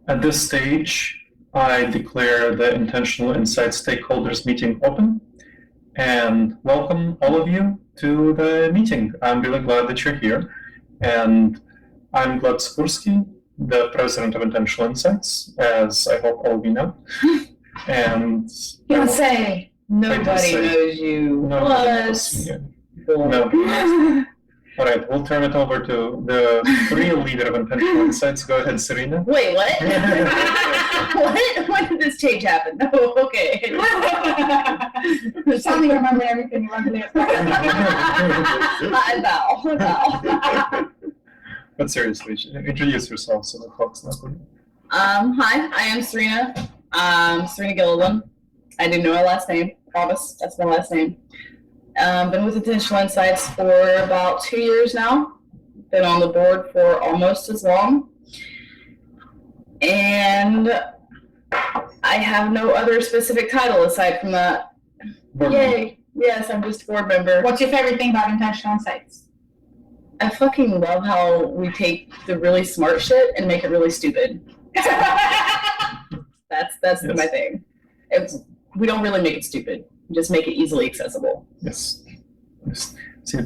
At this stage, I declare the Intentional Insight Stakeholders meeting open and welcome all of you to the meeting. I'm really glad that you're here. And I'm Gleb Skursky, the president of Intentional Insights, as I hope all of you know. And don't say nobody knows you. Plus. No. All right, we'll turn it over to the real leader of Intentional Insights. Go ahead, Serena. Wait, what? What? When did this change happen? Oh, okay. Suddenly remember everything you want to do. I bow. But seriously, introduce yourself so the folks know. Hi, I am Serena. Serena Gilliland. I didn't know my last name. Promise, that's my last name. Been with Intentional Insights for about 2 years now. Been on the board for almost as long. And I have no other specific title aside from that. Yay. Yes, I'm just a board member. What's your favorite thing about Intentional Insights? I fucking love how we take the really smart shit and make it really stupid. That's yes. My thing. We don't really make it stupid. We just make it easily accessible. Yes. See,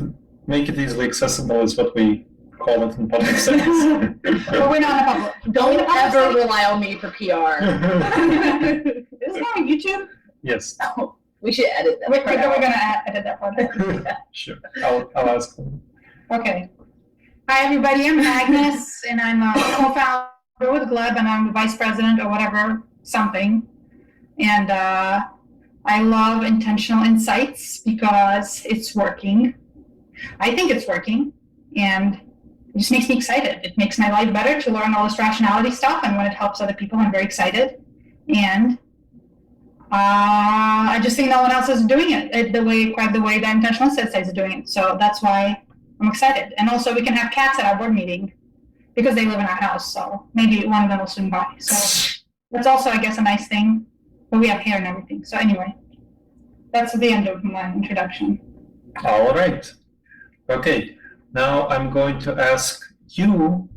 make it easily accessible is what we call it in public settings. But we're not in public. Don't ever rely on me for PR. Is this on YouTube? Yes. Oh, we should edit that. We're going to edit that part. Yeah. Sure. I'll ask them. Okay. Hi, everybody. I'm Agnes, and I'm a co-founder with Gleb, and I'm the vice president or whatever, something. And I love Intentional Insights because it's working. I think it's working, and it just makes me excited. It makes my life better to learn all this rationality stuff, and when it helps other people, I'm very excited. And I just think no one else is doing it quite the way that Intentional Insights is doing it. So that's why I'm excited. And also, we can have cats at our board meeting because they live in our house. So maybe one of them will swing by. So that's also, I guess, a nice thing. But we have hair and everything. So anyway, that's the end of my introduction. All right. Okay. Now I'm going to ask you,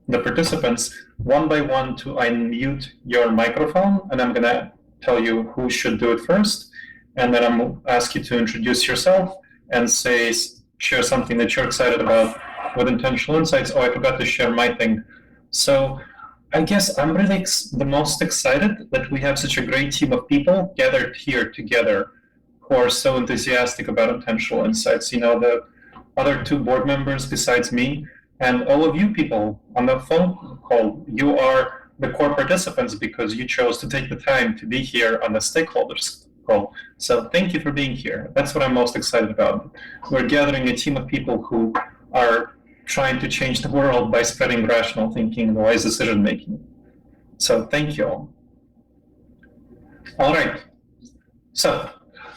the participants, one by one to unmute your microphone, and I'm going to tell you who should do it first, and then I'm going to ask you to introduce yourself and share something that you're excited about with Intentional Insights. Oh, I forgot to share my thing. So I guess I'm really the most excited that we have such a great team of people gathered here together who are so enthusiastic about Intentional Insights. You know, the other two board members besides me and all of you people on the phone call, you are the core participants because you chose to take the time to be here on the stakeholders call. So thank you for being here. That's what I'm most excited about. We're gathering a team of people who are trying to change the world by spreading rational thinking and wise decision making. So thank you all. All right. So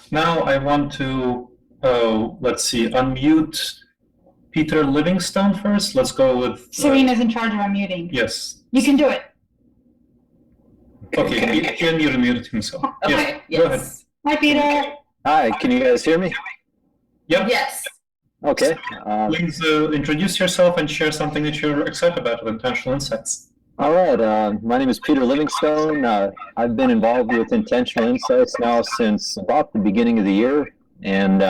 now I want to, unmute Peter Livingstone first. Let's go with... Serena's in charge of unmuting. Yes. You can do it. Okay, he unmuted himself. Okay, yes. Go ahead. Hi, Peter. Hi, can you guys hear me? Yep. Yes. Okay. Please introduce yourself and share something that you're excited about with Intentional Insights. All right. My name is Peter Livingstone. I've been involved with Intentional Insights now since about the beginning of the year, and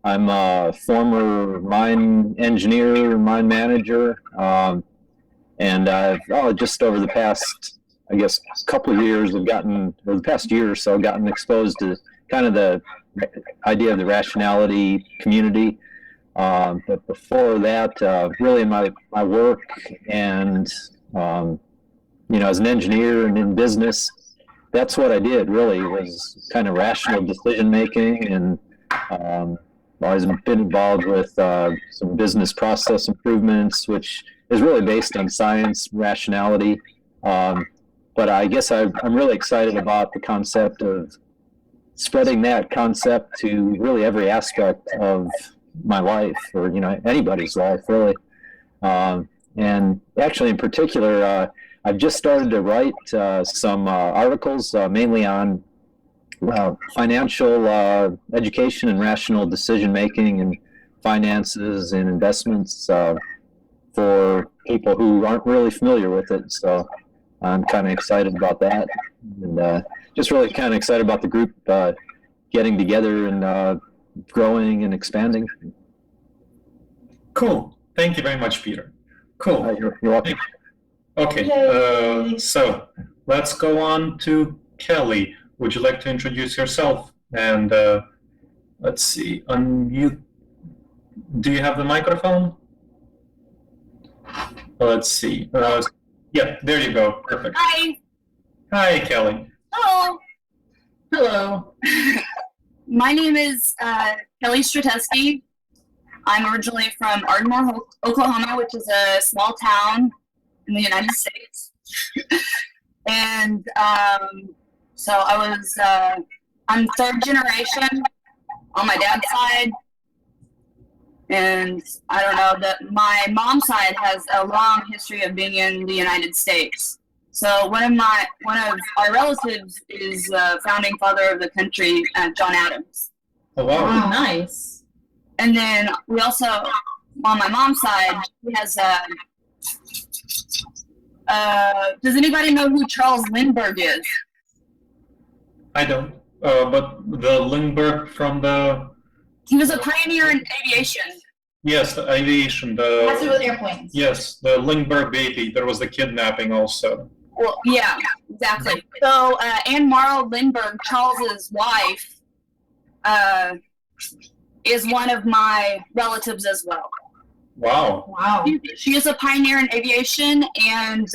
I'm a former mine engineer, mine manager, and I've just over the past, I guess, couple of years, the past year or so, gotten exposed to kind of the idea of the rationality community. But before that, really in my work and, as an engineer and in business, that's what I did really, was kind of rational decision making, and always been involved with some business process improvements, which is really based on science, rationality. But I guess I'm really excited about the concept of spreading that concept to really every aspect of my life, or anybody's life really. And actually, in particular, I've just started to write some articles, mainly on financial education and rational decision making and finances and investments for people who aren't really familiar with it. So I'm kind of excited about that, and just really kind of excited about the group getting together and growing and expanding. Cool. Thank you very much, Peter. Cool. You're welcome. Okay, so let's go on to Kelly. Would you like to introduce yourself? And let's see, unmute. Do you have the microphone? Let's see. Yeah, there you go. Perfect. Hi. Hi, Kelly. Hello. Hello. My name is Kelly Strateski. I'm originally from Ardmore, Oklahoma, which is a small town in the United States. And so I'm third generation on my dad's side. And I don't know, that my mom's side has a long history of being in the United States. So one of our relatives is founding father of the country, John Adams. Oh, wow. Oh, nice. And then we also, on my mom's side, he has does anybody know who Charles Lindbergh is? I don't. But the Lindbergh from the... He was a pioneer in aviation. Yes, the aviation. Has to do with airplanes. Yes, the Lindbergh baby. There was the kidnapping also. Well, yeah, exactly. So Anne Morrow Lindbergh, Charles's wife, is one of my relatives as well. Wow. Wow. She is a pioneer in aviation, and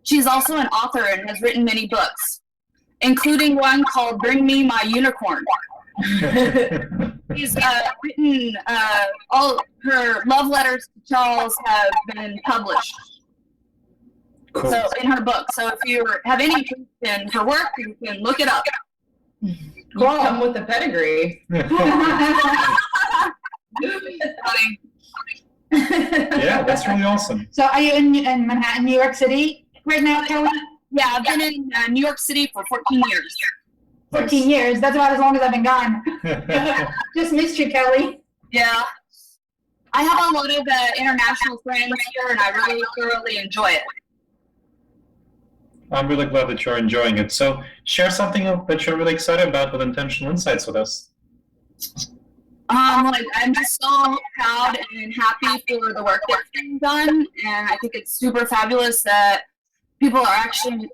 she's also an author and has written many books, including one called Bring Me My Unicorn. She's written, all her love letters to Charles have been published. Cool. So in her book. So if you have any interest in her work, you can look it up. You come with a pedigree. Yeah, that's really awesome. So are you in Manhattan, New York City right now, Kelly? Yeah, I've been in New York City for 14 years. 14 years. That's about as long as I've been gone. Just missed you, Kelly. Yeah. I have a lot of international friends here, and I really thoroughly enjoy it. I'm really glad that you're enjoying it. So share something that you're really excited about with Intentional Insights with us. I'm just so proud and happy for the work that's being done, and I think it's super fabulous that people are actually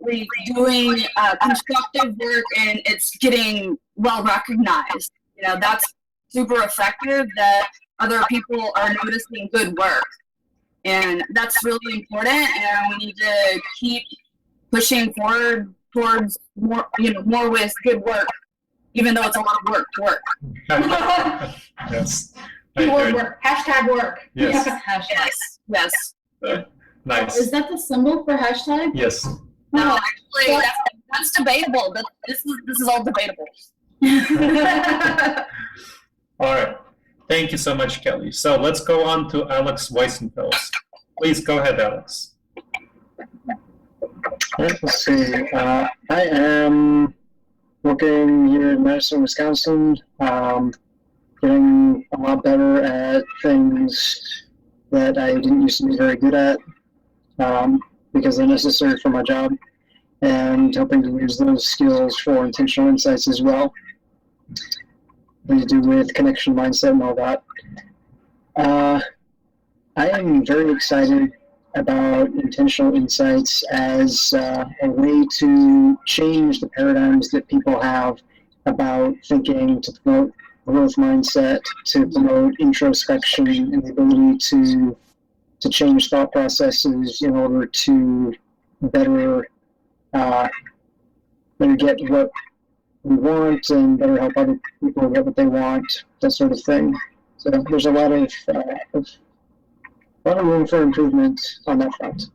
doing constructive work and it's getting well recognized. You know, that's super effective that other people are noticing good work, and that's really important. And we need to keep pushing forward towards more, more with good work, even though it's a lot of work to work. Yes. Keyword work. Hashtag work. Yes. Hashtag. Yes. Nice. Is that the symbol for hashtag? Yes. No, actually, that's debatable. This is all debatable. All right. Thank you so much, Kelly. So let's go on to Alex Weissenfels. Please go ahead, Alex. Let's see. I am working here in Madison, Wisconsin, getting a lot better at things that I didn't used to be very good at because they're necessary for my job, and hoping to use those skills for intentional insights as well. To do with connection mindset and all that. I am very excited about intentional insights as a way to change the paradigms that people have about thinking, to promote growth mindset, to promote introspection and the ability to change thought processes in order to better get what we want and better help other people get what they want, that sort of thing. So there's a lot of room for improvement on that front.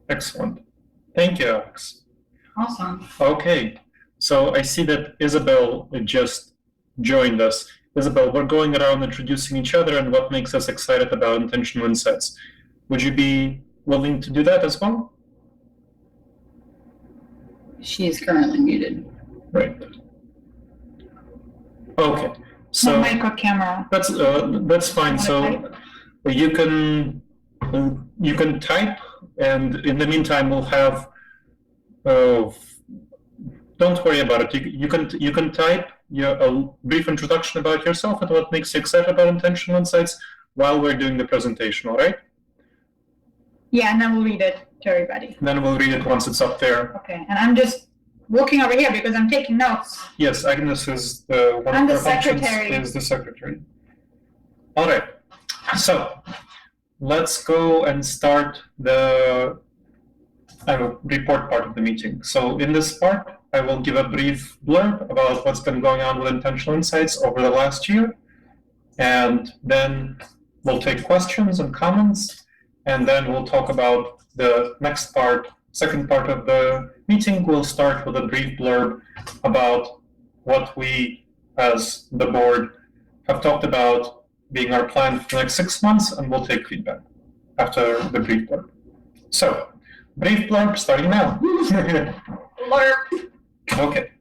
Excellent. Thank you, Alex. Awesome. Okay. So I see that Isabel just joined us. Isabel, we're going around introducing each other and what makes us excited about intentional insights. Would you be willing to do that as well? She is currently muted. Right. Okay. So No mic or camera. that's fine. So you can type and in the meantime, we'll have. Don't worry about it. You can type a brief introduction about yourself and what makes you excited about Intentional Insights while we're doing the presentation. All right? Yeah, and then we'll read it to everybody. Then we'll read it once it's up there. Okay, and I'm just looking over here because I'm taking notes. Yes, Agnes is the one I'm of the her functions secretary. is the secretary. All right. So let's go and start the report part of the meeting. So in this part, I will give a brief blurb about what's been going on with Intentional Insights over the last year, and then we'll take questions and comments, and then we'll talk about the next part, second part of the meeting. We'll start with a brief blurb about what we, as the board, have talked about being our plan for the next 6 months, and we'll take feedback after the brief blurb. So, brief blurb starting now. Blurb. Okay,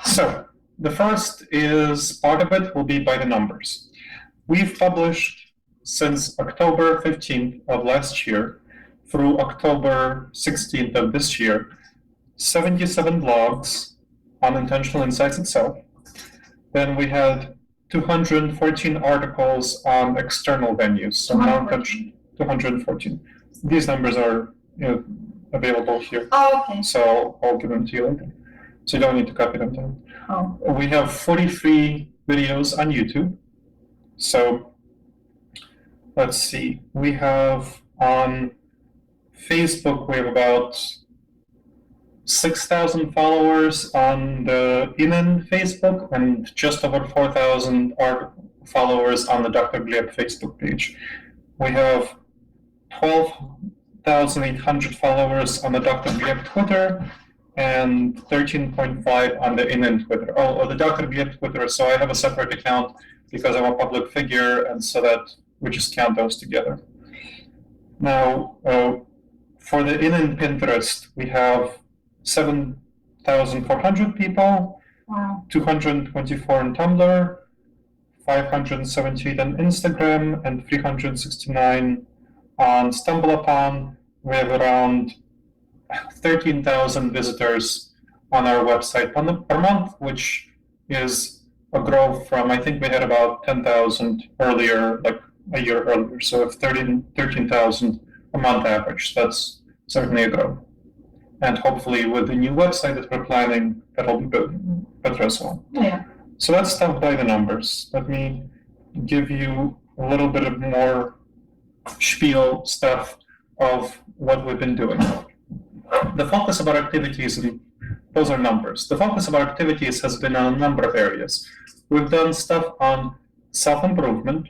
so the first is part of it will be by the numbers. We've published since October 15th of last year through October 16th of this year 77 blogs on Intentional Insights itself. Then we had 214 articles on external venues, so 214. These numbers are available here. Oh, okay. So I'll give them to you later. So you don't need to copy them down. Oh. We have 43 videos on YouTube. So let's see. We have on Facebook, we have about 6,000 followers on the InIn Facebook and just over 4,000 followers on the Dr. Gleb Facebook page. We have 12,800 followers on the Dr. Gleb Twitter and 13.5 on the InIn Twitter. Oh, the Dr. Gleb Twitter, so I have a separate account because I'm a public figure, and so that we just count those together. Now, for the InIn Pinterest, we have 7,400 people, Wow. 224 on Tumblr, 578 on Instagram, and 369 on StumbleUpon. We have around 13,000 visitors on our website per month, which is a growth from, I think we had about 10,000 earlier, like a year earlier. So if 13,000 a month average, that's certainly a growth. And hopefully with the new website that we're planning, that'll be better as well. Yeah. So that's stuff by the numbers. Let me give you a little bit of more spiel stuff of what we've been doing. The focus of our activities, and those are numbers. The focus of our activities has been on a number of areas. We've done stuff on self-improvement,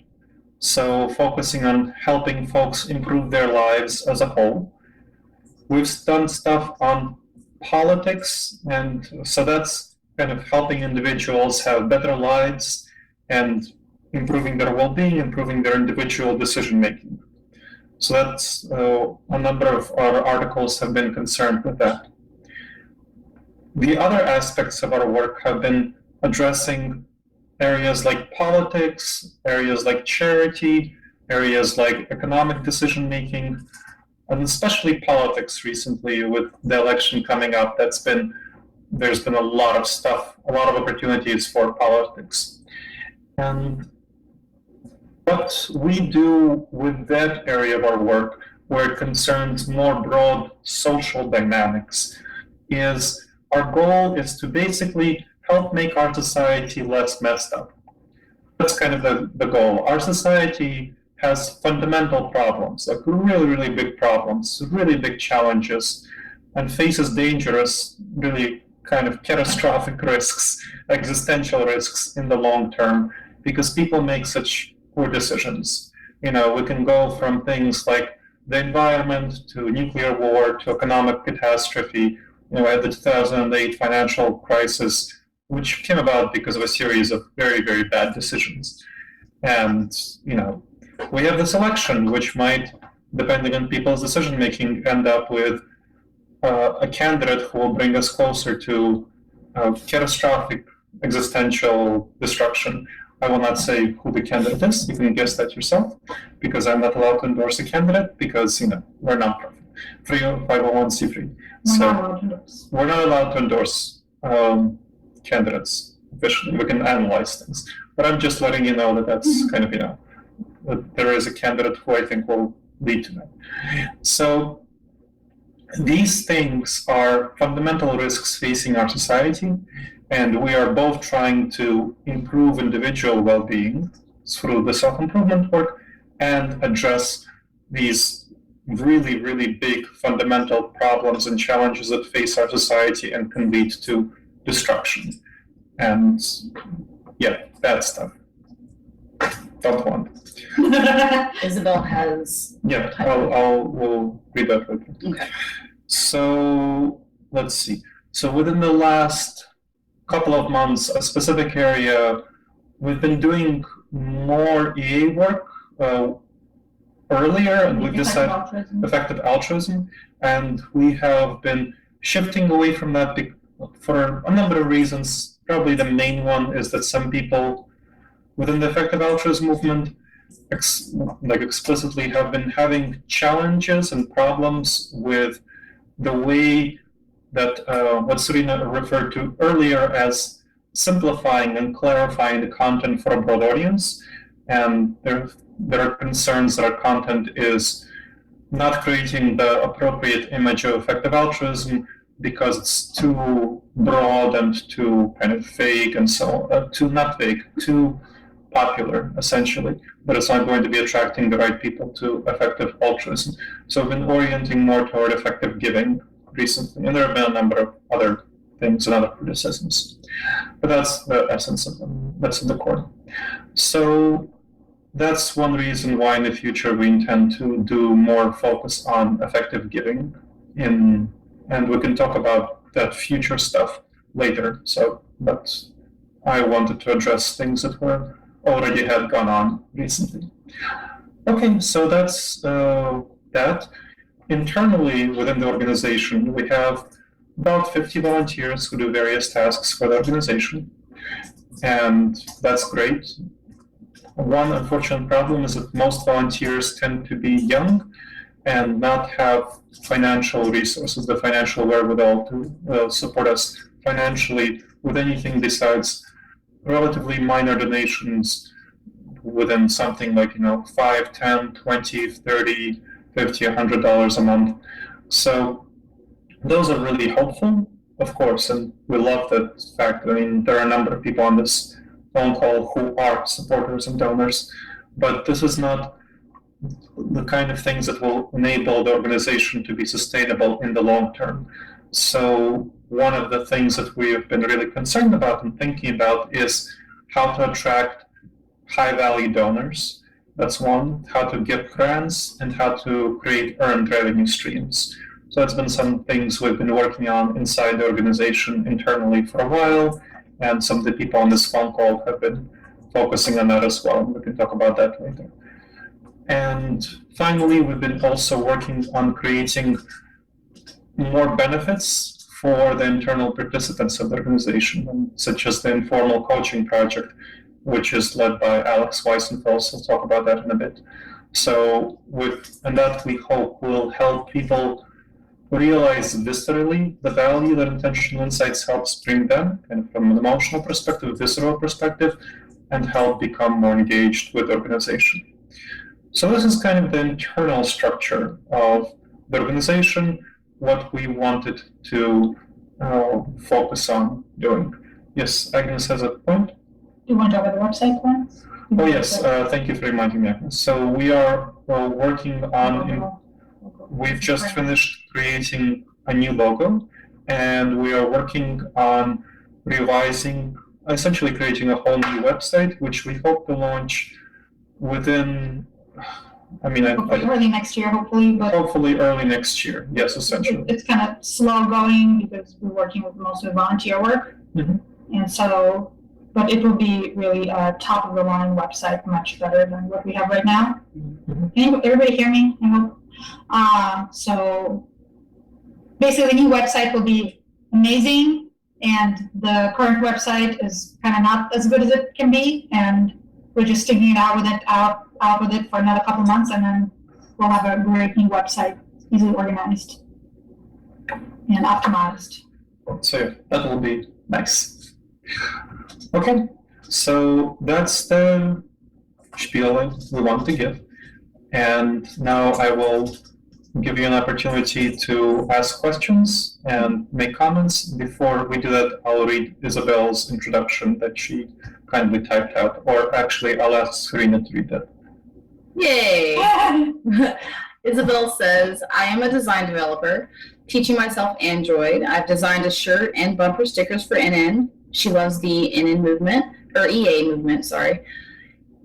so focusing on helping folks improve their lives as a whole. We've done stuff on politics, and so that's kind of helping individuals have better lives and improving their well-being, improving their individual decision-making. So that's a number of our articles have been concerned with that. The other aspects of our work have been addressing areas like politics, areas like charity, areas like economic decision-making, and especially politics recently with the election coming up. There's been a lot of stuff, a lot of opportunities for politics. And what we do with that area of our work, where it concerns more broad social dynamics, is our goal is to basically help make our society less messed up. That's kind of the goal. Our society has fundamental problems, like really, really big problems, really big challenges, and faces dangerous, really kind of catastrophic risks, existential risks in the long term, because people make such poor decisions. We can go from things like the environment to nuclear war to economic catastrophe. At the 2008 financial crisis, which came about because of a series of very, very bad decisions. And, we have this election, which might, depending on people's decision-making, end up with a candidate who will bring us closer to catastrophic existential destruction. I will not say who the candidate is. You can guess that yourself, because I'm not allowed to endorse a candidate because, we're nonprofit. 501c3. We're So not allowed to endorse. we're not allowed to endorse candidates officially. We can analyze things, but I'm just letting you know that that's kind of, that there is a candidate who I think will lead to that. So these things are fundamental risks facing our society, and we are both trying to improve individual well-being through the self-improvement work and address these really, really big fundamental problems and challenges that face our society and can lead to destruction. And yeah, bad stuff. Don't want. Isabel has. Yeah, we'll read that later. Okay. So let's see. So within the last couple of months, a specific area, we've been doing more EA work earlier, and we've decided effective altruism, and we have been shifting away from that for a number of reasons. Probably the main one is that some people within the effective altruism movement explicitly have been having challenges and problems with the way that what Serena referred to earlier as simplifying and clarifying the content for a broad audience. And there are concerns that our content is not creating the appropriate image of effective altruism because it's too broad and too kind of vague and so too popular, essentially, but it's not going to be attracting the right people to effective altruism. So I've been orienting more toward effective giving recently, and there have been a number of other things and other criticisms. But that's the essence of them. That's the core. So that's one reason why in the future we intend to do more focus on effective giving, and we can talk about that future stuff later. So, but I wanted to address things that were already had gone on recently. Okay, so that's that. Internally within the organization, we have about 50 volunteers who do various tasks for the organization, and that's great. One unfortunate problem is that most volunteers tend to be young and not have financial resources, the financial wherewithal to support us financially with anything besides relatively minor donations within something like, $5, $10, $20, $30, $50, $100 a month. So those are really helpful, of course, and we love that fact. I mean, there are a number of people on this phone call who are supporters and donors, but this is not the kind of things that will enable the organization to be sustainable in the long term. So one of the things that we have been really concerned about and thinking about is how to attract high-value donors. That's one, how to get grants, and how to create earned revenue streams. So that's been some things we've been working on inside the organization internally for a while, and some of the people on this phone call have been focusing on that as well. We can talk about that later. And finally, we've been also working on creating more benefits for the internal participants of the organization, such as the informal coaching project, which is led by Alex Weissenfels. We'll talk about that in a bit. So that we hope will help people realize viscerally the value that Intentional Insights helps bring them, and from an emotional perspective, visceral perspective, and help become more engaged with the organization. So this is kind of the internal structure of the organization, what we wanted to focus on doing. Yes, Agnes has a point. Do you want to talk about the website one? Oh yes, thank you for reminding me, Agnes. So we are working on, we've just finished creating a new logo, and we are working on revising, essentially creating a whole new website, which we hope to launch within, early next year, hopefully. But hopefully early next year, yes, essentially. It's kind of slow going because we're working with mostly volunteer work. Mm-hmm. And so, but it will be really a top of the line website, much better than what we have right now. Mm-hmm. Can everybody hear me? I hope. So basically the new website will be amazing, and the current website is kind of not as good as it can be, and we're just sticking it out with it for another couple months, and then we'll have a great new website easily organized and optimized. So yeah, that will be nice. Okay, so that's the spiel we want to give. And now I will give you an opportunity to ask questions and make comments. Before we do that, I'll read Isabel's introduction that she kindly typed out, or actually I'll ask Serena to read that. Yay! Isabel says, I am a design developer, teaching myself Android. I've designed a shirt and bumper stickers for InIn. She loves the InIn movement, or EA movement, sorry,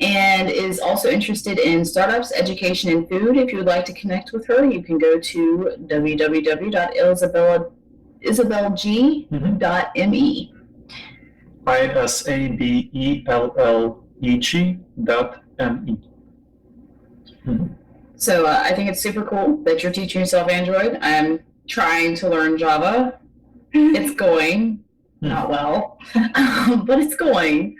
and is also interested in startups, education, and food. If you would like to connect with her, you can go to www.isabelg.me. ISABELLEG.me. So I think it's super cool that you're teaching yourself Android. I'm trying to learn Java. It's going, not well, but it's going.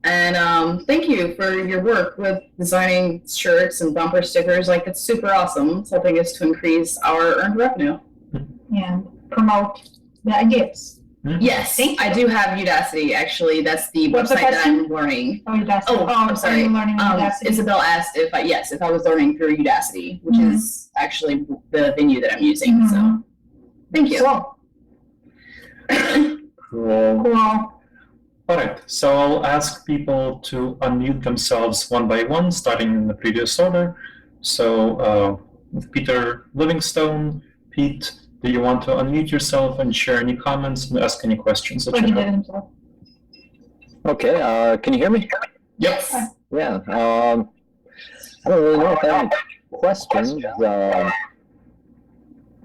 And thank you for your work with designing shirts and bumper stickers. Like, it's super awesome. It's helping us to increase our earned revenue. And promote the ideas. Yes, Thank you. I do have Udacity, actually. That's the What's the website that question? I'm learning. Oh, Udacity. Oh, I'm sorry. Are you learning Udacity? Isabel asked if I was learning through Udacity, which is actually the venue that I'm using. So thank you. Cool. Cool. Cool. All right, so I'll ask people to unmute themselves one by one, starting in the previous order. So with Peter Livingstone, Pete, do you want to unmute yourself and share any comments and ask any questions that Like he you did have? himself. Okay, can you hear me? Yes. Yeah. I don't really know if I have any questions.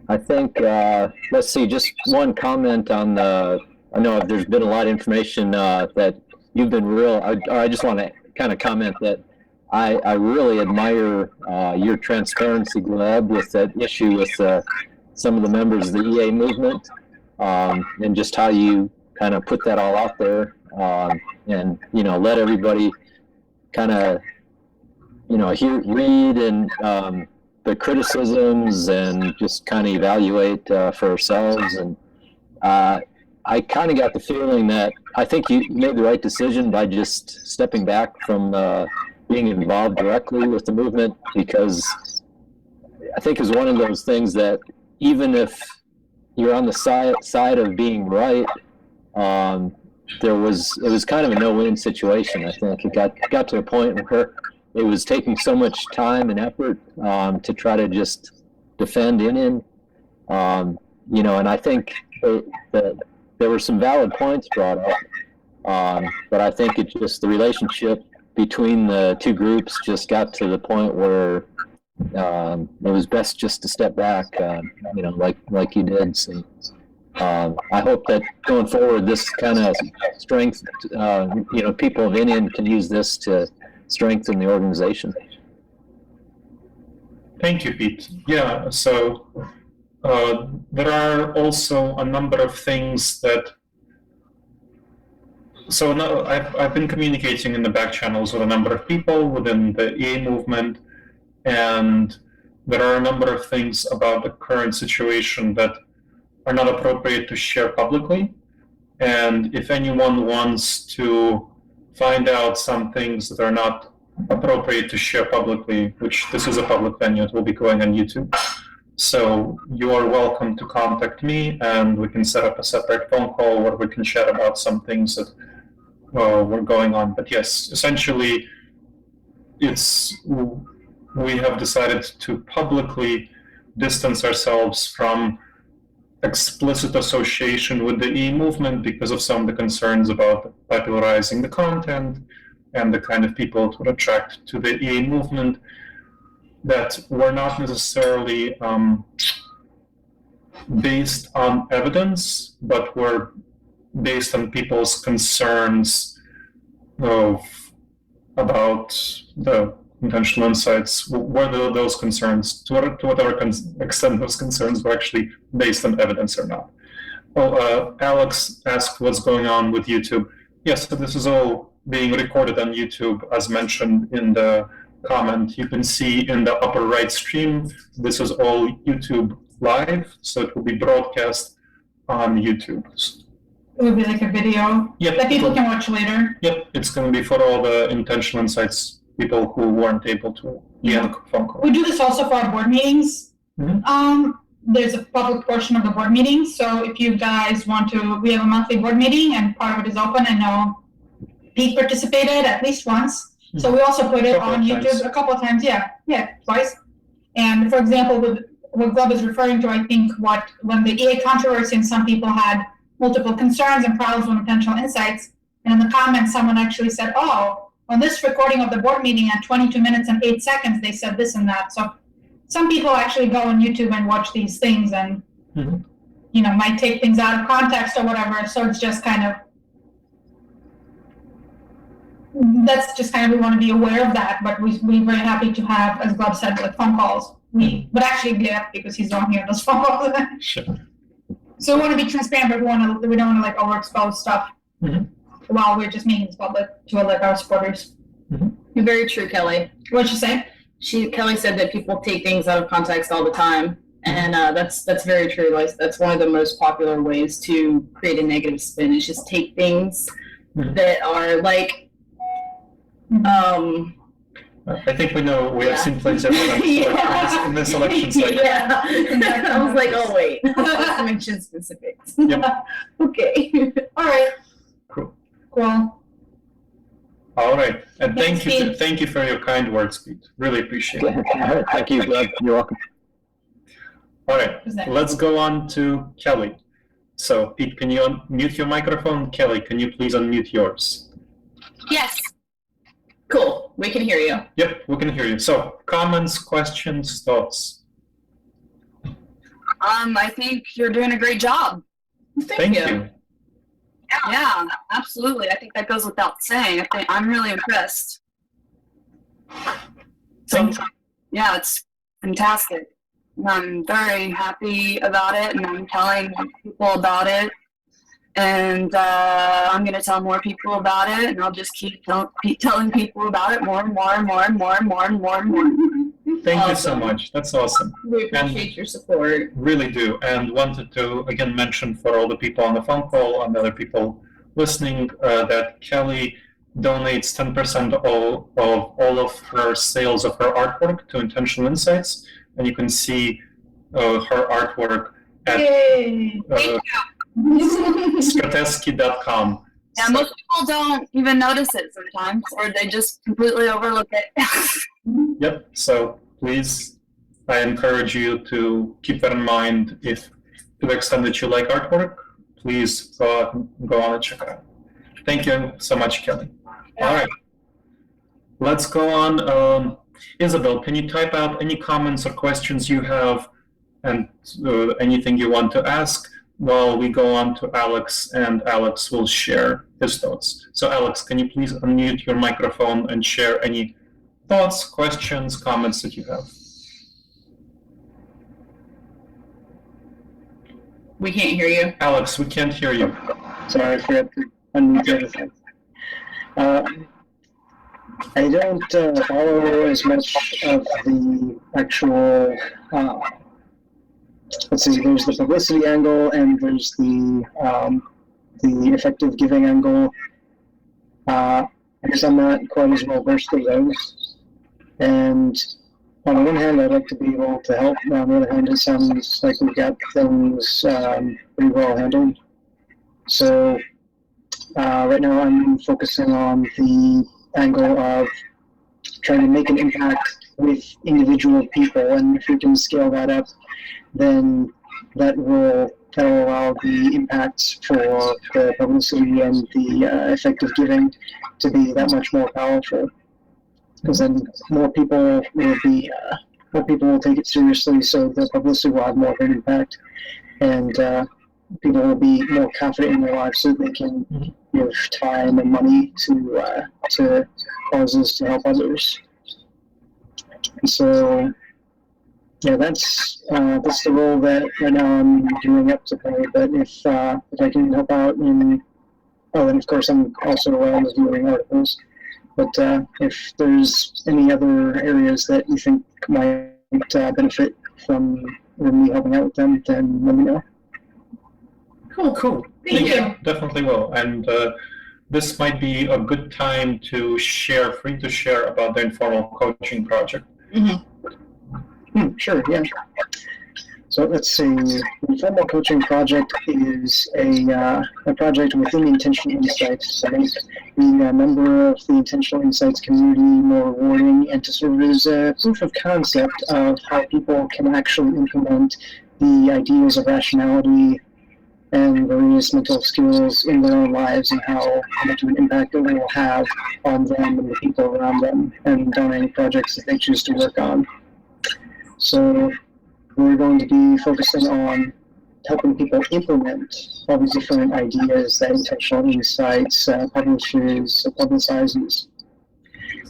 I think, let's see, just one comment on the, I know there's been a lot of information that you've been I just want to kind of comment that I really admire your transparency, Gleb, with that issue with some of the members of the EA movement, and just how you kind of put that all out there, and, let everybody kind of, read and the criticisms and just kind of evaluate for ourselves. And I kind of got the feeling that I think you made the right decision by just stepping back from being involved directly with the movement, because I think it's one of those things that even if you're on the side of being right, it was kind of a no-win situation. I think it got to a point where it was taking so much time and effort to try to just defend InIn, and I think that there were some valid points brought up, but I think the relationship between the two groups just got to the point where it was best just to step back, like you did. So I hope that going forward, this kind of strength, people of InIn can use this to strengthen the organization. Thank you, Pete. Yeah, so there are also a number of things that. So now I've been communicating in the back channels with a number of people within the EA movement, and there are a number of things about the current situation that are not appropriate to share publicly. And if anyone wants to find out some things that are not appropriate to share publicly, which this is a public venue, it will be going on YouTube. So you are welcome to contact me, and we can set up a separate phone call where we can chat about some things that were going on. But yes, essentially, we have decided to publicly distance ourselves from explicit association with the E movement because of some of the concerns about popularizing the content and the kind of people it would attract to the EA movement that were not necessarily based on evidence, but were based on people's concerns about the intentional insights, whether those concerns, to whatever extent those concerns were actually based on evidence or not. Well, Alex asked what's going on with YouTube. Yes, so this is all being recorded on YouTube, as mentioned in the comment. You can see in the upper right stream, this is all YouTube live, so it will be broadcast on YouTube. It would be like a video Yep. that people can watch later. Yep, it's going to be for all the intentional insights people who weren't able to be on the phone call. We do this also for our board meetings. Mhm. There's a public portion of the board meeting, so if you guys want to, we have a monthly board meeting and part of it is open. I know Pete participated at least once. So we also put it Couple on of YouTube times. a couple of times, twice. And for example, with what Gleb is referring to, I think when the EA controversy and some people had multiple concerns and problems with intentional insights, and in the comments someone actually said, oh, on this recording of the board meeting at 22 minutes and 8 seconds, they said this and that. So some people actually go on YouTube and watch these things and, might take things out of context or whatever. So it's just kind of, that's just kind of, we want to be aware of that. But we're very happy to have, as Gleb said, like phone calls. But actually Gleb, because he's on here, those phone calls. Sure. So we want to be transparent, but we don't want to like overexpose stuff while we're just making this public to like our supporters. Very true, Kelly. What'd you say? Kelly said that people take things out of context all the time, and that's very true. Like, that's one of the most popular ways to create a negative spin, is just take things that are like, I think we know, we have seen plenty of them in this election cycle. Yeah, I was like, oh wait, let's mention specifics. Yep. Okay. All right. Cool. Cool. All right, and Thanks, thank you for your kind words, Pete. Really appreciate it. Thank you, Gleb. You're welcome. All right, Who's next? let's go on to Kelly. So, Pete, can you unmute your microphone? Kelly, can you please unmute yours? Yes. Cool. We can hear you. Yep, we can hear you. So, comments, questions, thoughts? I think you're doing a great job. Thank you. Yeah, absolutely. I think that goes without saying. I'm really impressed. Thank you. Yeah, it's fantastic. I'm very happy about it, and I'm telling people about it. And I'm going to tell more people about it, and I'll just keep telling people about it more and more and more and more and more and more and more. Thank you so much. That's awesome. We appreciate your support. Really do. And wanted to, again, mention for all the people on the phone call and other people listening that Kelly donates 10% of all of her sales of her artwork to Intentional Insights. And you can see her artwork at Skotesky.com. Yeah, most people don't even notice it sometimes, or they just completely overlook it. Yep. So please, I encourage you to keep that in mind. If to the extent that you like artwork, please go on and check it out. Thank you so much, Kelly. All right. Let's go on. Isabel, can you type out any comments or questions you have and anything you want to ask while we go on to Alex, and Alex will share his thoughts. So Alex, can you please unmute your microphone and share any thoughts, questions, comments that you have? We can't hear you. Alex, we can't hear you. Sorry, I forgot to unmute everything. I don't follow as much of the actual, let's see, there's the publicity angle and there's the effective giving angle. I guess I'm not quite as well versed in those. And on the one hand, I'd like to be able to help. On the other hand, it sounds like we've got things pretty well handled. So right now I'm focusing on the angle of trying to make an impact with individual people, and if we can scale that up, then that will allow the impacts for the publicity and the effective giving to be that much more powerful. Because then more people will take it seriously, so the publicity will have more of an impact, and people will be more confident in their lives, so they can give time and money to causes to help others. And so, yeah, that's the role that right now I'm doing up to play. But if I can help out in, oh, and of course I'm also reviewing articles. But if there's any other areas that you think might benefit from me helping out with them, then let me know. Cool. Thank you. Definitely will. And this might be a good time to share about the informal coaching project. Sure, yeah. So let's see. The Informal Coaching Project is a project within Intentional Insights to make the member of the Intentional Insights community more rewarding and to serve as a proof of concept of how people can actually implement the ideas of rationality and various mental skills in their own lives and how much of an impact it will have on them and the people around them and on any projects that they choose to work on. So we're going to be focusing on helping people implement all these different ideas that Intentional Insights publicizes.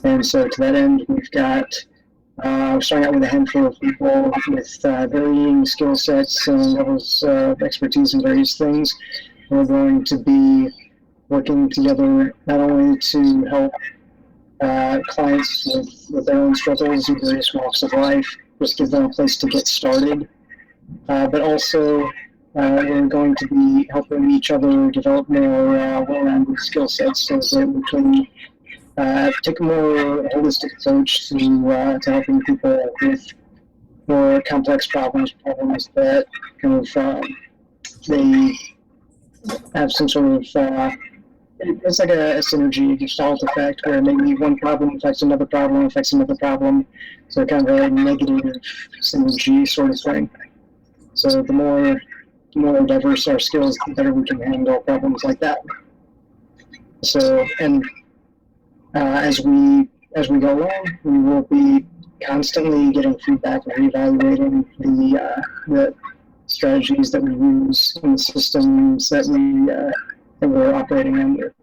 And so to that end, we've got starting out with a handful of people with varying skill sets and levels of expertise in various things. We're going to be working together not only to help clients with their own struggles in various walks of life, just give them a place to get started, but also we're going to be helping each other develop more well-rounded skill sets so that we can take a more holistic approach to helping people with more complex problems that kind of they have some sort of it's like a synergy gestalt effect where maybe one problem affects another problem, so kind of a negative synergy sort of thing. So the more diverse our skills, the better we can handle problems like that. So, and as we go along, we will be constantly getting feedback and reevaluating the strategies that we use in the systems that we're operating under,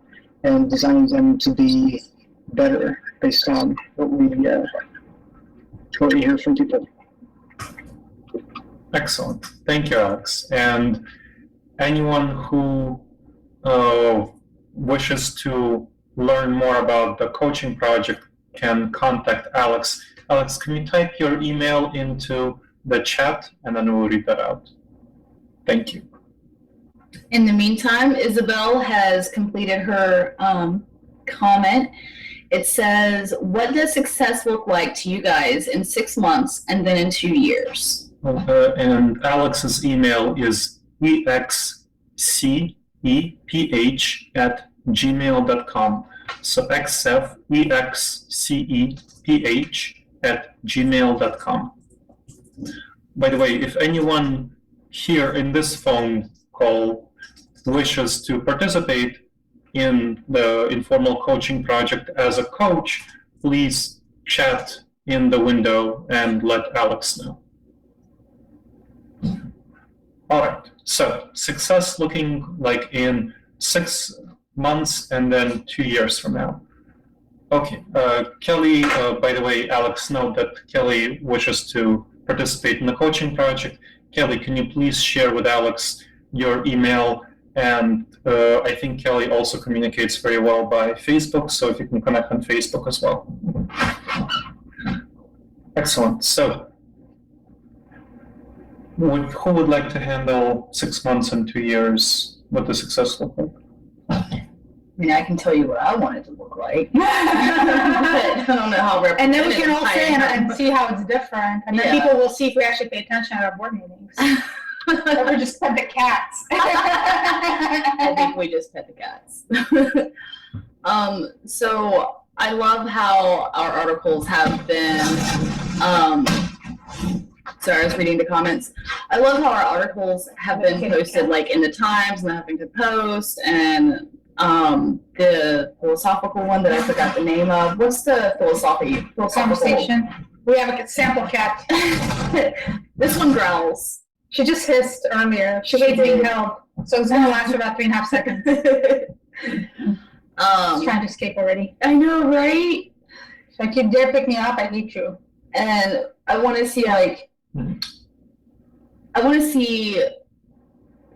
and designing them to be better based on what we hear from people. Excellent. Thank you, Alex. And anyone who wishes to learn more about the coaching project can contact Alex. Alex, can you type your email into the chat and then we'll read that out? Thank you. In the meantime, Isabel has completed her comment. It says, what does success look like to you guys in 6 months and then in 2 years? And Alex's email is exceph@gmail.com. So exceph@gmail.com. By the way, if anyone here in this phone call wishes to participate in the informal coaching project as a coach, please chat in the window and let Alex know. All right, so success looking like in 6 months and then 2 years from now. Okay, Kelly, by the way, Alex, note that Kelly wishes to participate in the coaching project. Kelly, can you please share with Alex your email? And I think Kelly also communicates very well by Facebook, so if you can connect on Facebook as well. Excellent. So, who would like to handle 6 months and 2 years? What the success look like? I mean, I can tell you what I want it to look like. But I don't know how representative. And then we can all say and see how it's different. And then people will see if we actually pay attention at our board meetings. Or we just pet the cats. I think we just pet the cats. So I love how our articles have been, sorry, I was reading the comments. I love how our articles have been posted like in the Times and the Huffington Post and the philosophical one that I forgot the name of. What's the philosophical Conversation. We have a sample cat. This one growls. She just hissed earlier. She hates being held. So it's going to last for about 3.5 seconds. She's trying to escape already. I know, right? She's like, you dare pick me up, I hate you. And I want to see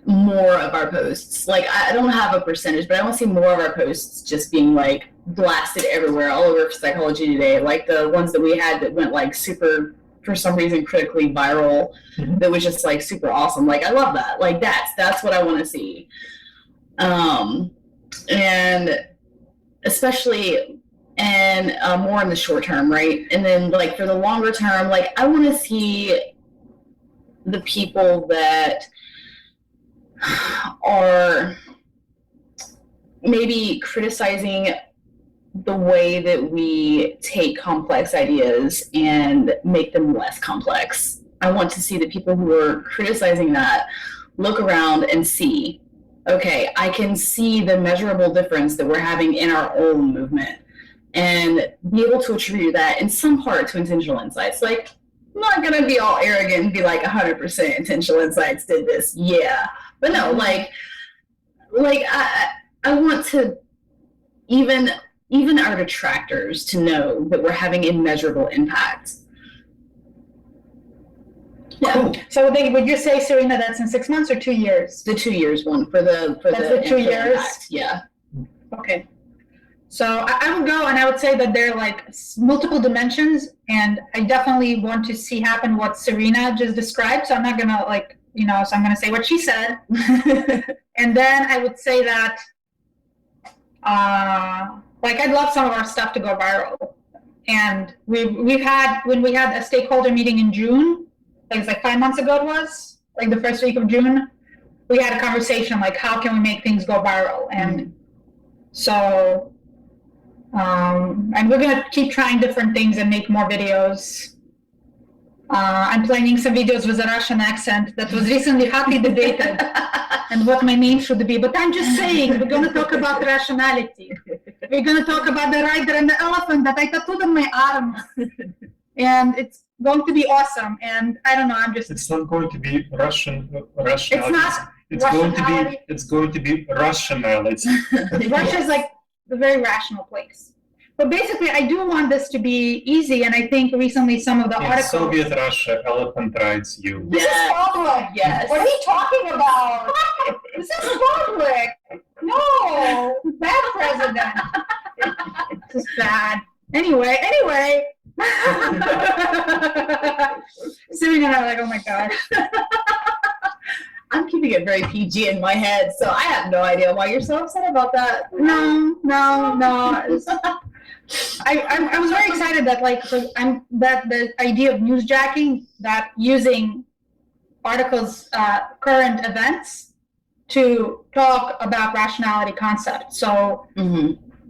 more of our posts. Like, I don't have a percentage, but I want to see more of our posts just being like blasted everywhere, all over Psychology Today. Like the ones that we had that went like super, for some reason, critically viral. That was just like super awesome. Like, I love that. Like, that's what I want to see. And especially and more in the short term, right? And then like for the longer term, like I want to see the people that are maybe criticizing the way that we take complex ideas and make them less complex. I want to see the people who are criticizing that look around and see, okay, I can see the measurable difference that we're having in our own movement, and be able to attribute that in some part to intentional insights. Like, I'm not going to be all arrogant and be like 100% intentional insights did this. Yeah. But no, like I want to even our detractors to know that we're having immeasurable impact. Yeah. Cool. So would you say, Serena, that's in 6 months or 2 years? The 2 years one for the 2 years. Impact. Yeah. Okay. So I would go and I would say that there are like multiple dimensions, and I definitely want to see happen what Serena just described. So I'm not gonna like, so I'm gonna say what she said. And then I would say that like I'd love some of our stuff to go viral. And we've had, when we had a stakeholder meeting in June, like it's like 5 months ago it was, like the first week of June, we had a conversation like how can we make things go viral? And so and we're going to keep trying different things and make more videos. I'm planning some videos with a Russian accent that was recently hotly debated and what my name should be. But I'm just saying, we're going to talk about rationality. We're going to talk about the rider and the elephant that I tattooed on my arm. And it's going to be awesome. And I don't know, It's not going to be rationality. It's not It's going to be rationality. Russia is like a very rational place. But basically, I do want this to be easy, and I think recently some of the articles... Soviet Russia, elephant rides you. This is public. Yes. What are you talking about? This is public. No, bad president. This is bad. Anyway. Sitting and I'm like, oh my God. I'm keeping it very PG in my head, so I have no idea why you're so upset about that. No. I was very excited that that the idea of newsjacking, that using articles, current events to talk about rationality concepts. So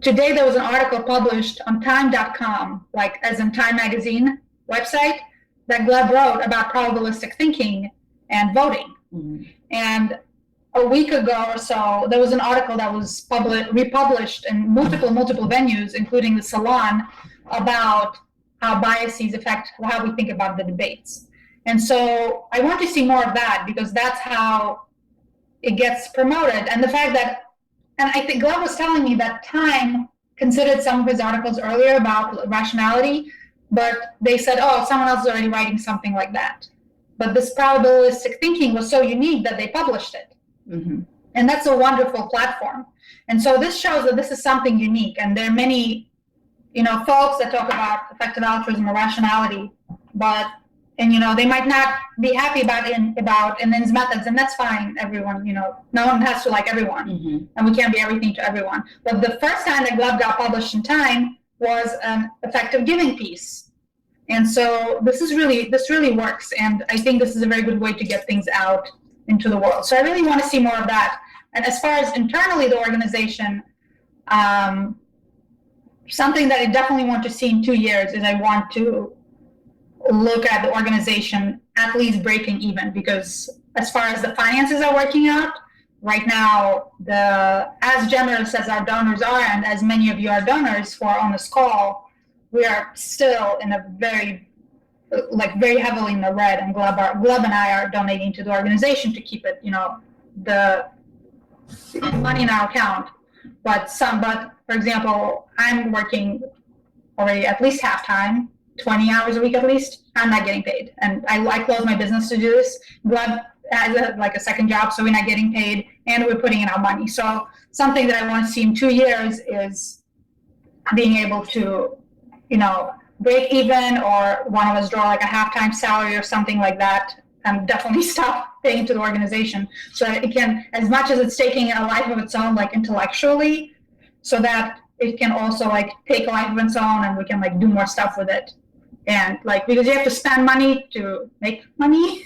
today there was an article published on time.com, like as in Time magazine website, that Gleb wrote about probabilistic thinking and voting. And a week ago or so, there was an article that was republished in multiple venues, including the Salon, about how biases affect how we think about the debates. And so I want to see more of that, because that's how it gets promoted. And the fact that, and I think Gleb was telling me that Time considered some of his articles earlier about rationality, but they said, oh, someone else is already writing something like that. But this probabilistic thinking was so unique that they published it. And that's a wonderful platform. And so this shows that this is something unique. And there are many, folks that talk about effective altruism or rationality, and they might not be happy about InIn's methods, and that's fine. Everyone, no one has to like everyone, and we can't be everything to everyone. But the first time that Gleb got published in Time was an effective giving piece. And so this really works, and I think this is a very good way to get things out into the world. So I really want to see more of that. And as far as internally the organization, something that I definitely want to see in 2 years is I want to look at the organization at least breaking even, because as far as the finances are working out, right now, as generous as our donors are, and as many of you are donors who are on this call, we are still in a very heavily in the red, and Gleb and I are donating to the organization to keep it, the money in our account. But for example, I'm working already at least half-time, 20 hours a week at least. I'm not getting paid. And I close my business to do this. Gleb as like a second job, so we're not getting paid and we're putting in our money. So something that I want to see in 2 years is being able to, break even, or one of us draw like a half-time salary or something like that, and definitely stop paying to the organization. So that it can, as much as it's taking a life of its own, like intellectually, so that it can also like take a life of its own and we can like do more stuff with it. And like, because you have to spend money to make money.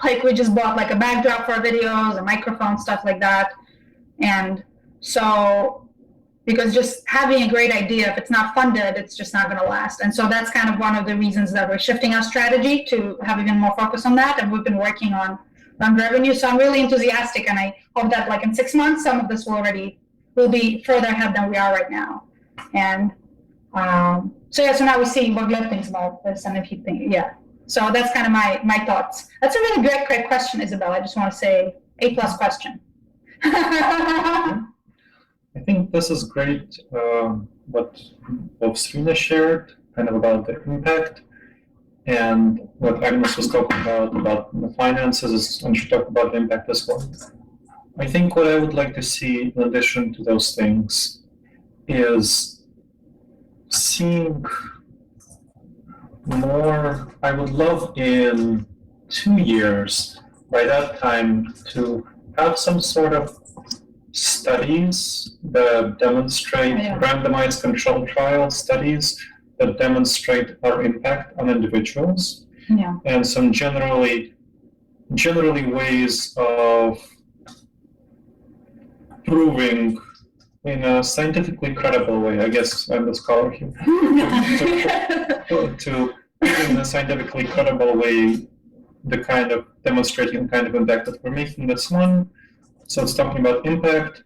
Like we just bought like a backdrop for our videos, a microphone, stuff like that. And so, because just having a great idea, if it's not funded, it's just not going to last. And so that's kind of one of the reasons that we're shifting our strategy to have even more focus on that. And we've been working on revenue. So I'm really enthusiastic, and I hope that like in 6 months, some of this will be further ahead than we are right now. And so now we see what Gleb thinks about this, and if you think, So that's kind of my thoughts. That's a really great question, Isabel. I just want to say A+ question. I think this is great, what both Serena shared, kind of about the impact, and what Agnes was talking about the finances, and she talked about the impact as well. I think what I would like to see in addition to those things is seeing more. I would love in 2 years, by that time, to have some sort of studies that demonstrate randomized controlled trial studies that demonstrate our impact on individuals, and some generally ways of proving in a scientifically credible way. I guess I'm the scholar here. to prove in a scientifically credible way demonstrating the kind of impact that we're making. That's one. So it's talking about impact.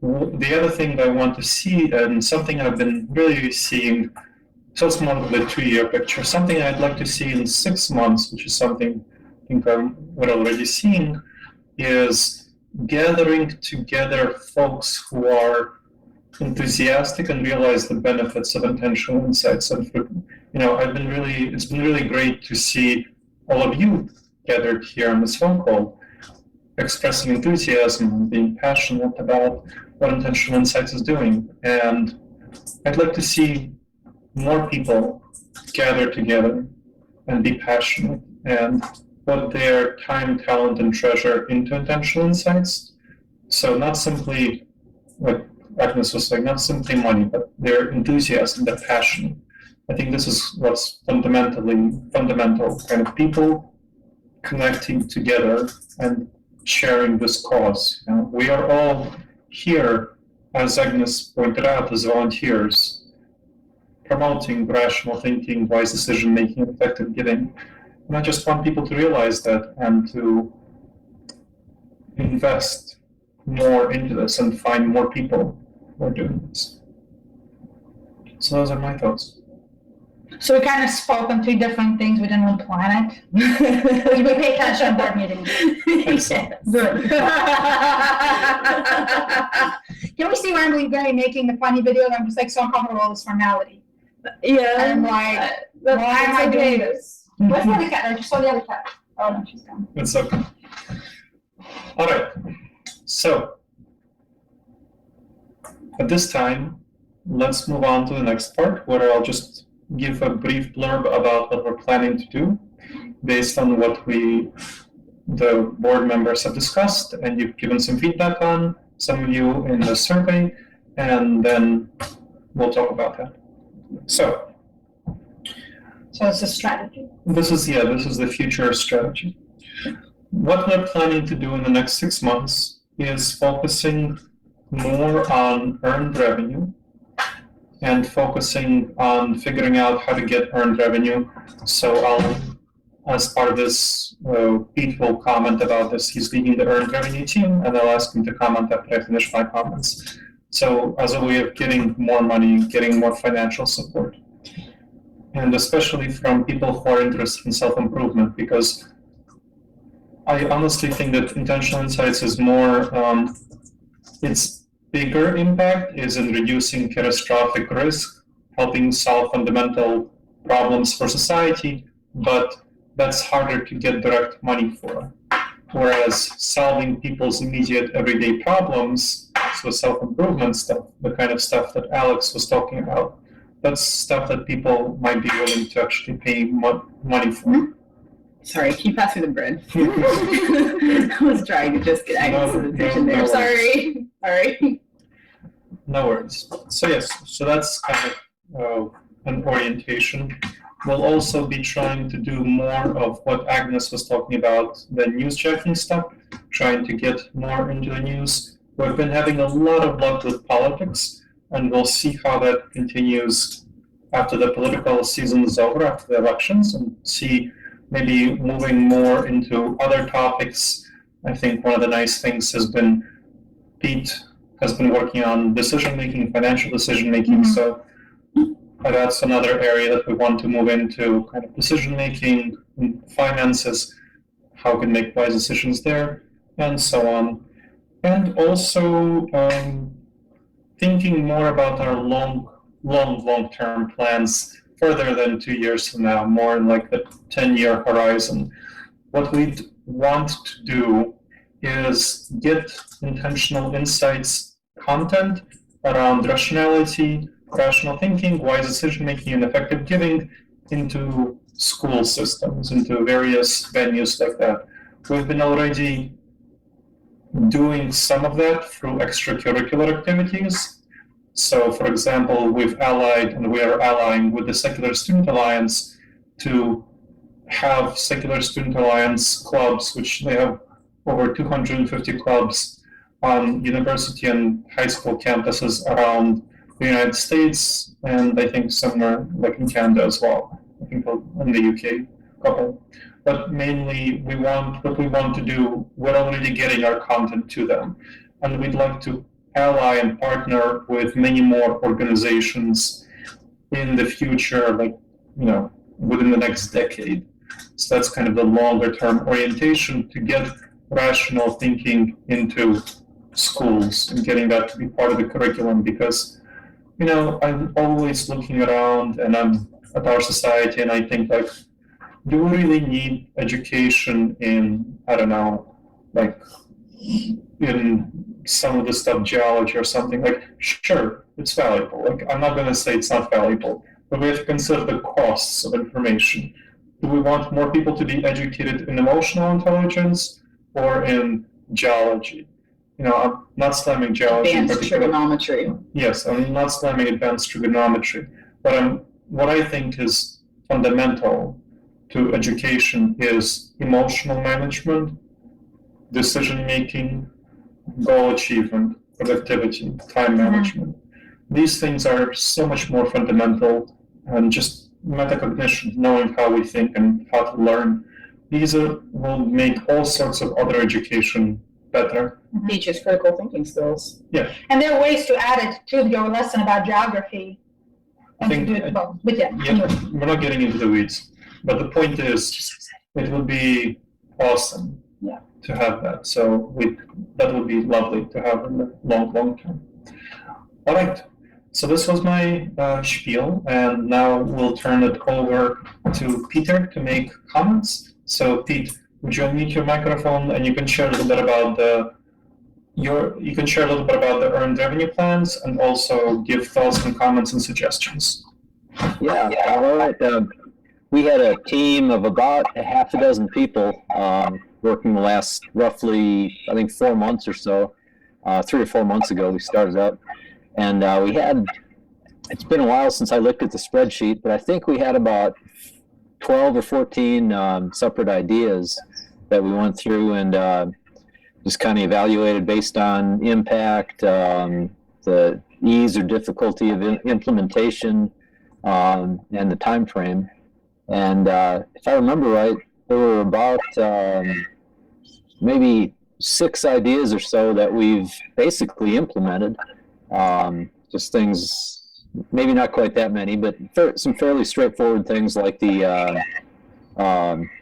The other thing that I want to see, and something I've been really seeing, so it's more of the 2-year picture, something I'd like to see in 6 months, which is something I think we're already seeing, is gathering together folks who are enthusiastic and realize the benefits of intentional insights. And it's been really great to see all of you gathered here on this phone call, expressing enthusiasm and being passionate about what Intentional Insights is doing. And I'd like to see more people gather together and be passionate and put their time, talent, and treasure into Intentional Insights. So not simply, like Agnes was saying, not simply money, but their enthusiasm, their passion. I think this is what's fundamental, kind of people connecting together and sharing this cause. We are all here, as Agnes pointed out, as volunteers, promoting rational thinking, wise decision-making, and effective giving. And I just want people to realize that and to invest more into this and find more people who are doing this. So those are my thoughts. So we kind of spoke on 3 different things. We didn't really plan it. We pay attention on board meetings. Good. Can we see why I'm going to be making the funny videos? I'm just like so uncomfortable with this formality. Yeah. And I'm like, why am I doing this? Where's the other cat? I just saw the other cat. Oh no, she's gone. It's okay. All right. So at this time, let's move on to the next part, where I'll just give a brief blurb about what we're planning to do based on what the board members have discussed and you've given some feedback on, some of you in the survey, and then we'll talk about that. So it's a strategy. This is the future strategy. What we're planning to do in the next 6 months is focusing more on earned revenue and focusing on figuring out how to get earned revenue. So as part of this, Pete will comment about this. He's leading the earned revenue team, and I'll ask him to comment after I finish my comments. So as a way of getting more money, getting more financial support, and especially from people who are interested in self-improvement, because I honestly think that Intentional Insights is more, its bigger impact is in reducing catastrophic risk, helping solve fundamental problems for society, but that's harder to get direct money for. Whereas solving people's immediate everyday problems, so self-improvement stuff, the kind of stuff that Alex was talking about, that's stuff that people might be willing to actually pay money for. Sorry, keep passing the bread. I was trying to just get Agnes' attention there. Sorry. No worries. So yes, so that's kind of an orientation. We'll also be trying to do more of what Agnes was talking about, the news checking stuff, trying to get more into the news. We've been having a lot of luck with politics, and we'll see how that continues after the political season is over, after the elections, and see maybe moving more into other topics. I think one of the nice things has been Pete has been working on decision-making, financial decision-making, so that's another area that we want to move into, kind of decision-making, finances, how we can make wise decisions there, and so on. And also thinking more about our long-term plans further than 2 years from now, more in like the 10-year horizon. What we'd want to do is get intentional insights content around rationality, rational thinking, wise decision-making, and effective giving into school systems, into various venues like that. We've been already doing some of that through extracurricular activities. So, for example, we've allied, and we are allying with the Secular Student Alliance to have Secular Student Alliance clubs, which they have over 250 clubs on university and high school campuses around the United States, and I think somewhere like in Canada as well. I think in the UK, couple. But mainly, what we want to do, we're already getting our content to them, and we'd like to ally and partner with many more organizations in the future, like, within the next decade. So that's kind of the longer term orientation, to get rational thinking into schools and getting that to be part of the curriculum, because I'm always looking around and I'm at our society, and I think, like, do we really need education in, I don't know, like in some of the stuff, geology or something? Like, sure, it's valuable. Like, I'm not going to say it's not valuable, but we have to consider the costs of information. Do we want more people to be educated in emotional intelligence or in geology? I'm not slamming geology. Advanced trigonometry. Yes, I'm not slamming advanced trigonometry. But what I think is fundamental to education is emotional management, decision-making, goal achievement, productivity, time management. These things are so much more fundamental, and just metacognition, knowing how we think and how to learn. These will make all sorts of other education better. Teaches critical thinking skills. Yeah. And there are ways to add it to your lesson about geography. I think, we're not getting into the weeds, but the point is, it would be awesome to have that. So that would be lovely to have in the long term. All right. So this was my spiel, and now we'll turn it over to Peter to make comments. So Pete, would you unmute your microphone, and you can share a little bit about the earned revenue plans, and also give thoughts and comments and suggestions. Yeah. All right. We had a team of about a half a dozen people working the last roughly, I think, 4 months or so. 3 or 4 months ago, we started up. And it's been a while since I looked at the spreadsheet, but I think we had about 12 or 14 separate ideas that we went through and just kind of evaluated based on impact, the ease or difficulty of implementation, and the time frame. And if I remember right, there were about maybe 6 ideas or so that we've basically implemented. Just things, maybe not quite that many, but some fairly straightforward things like the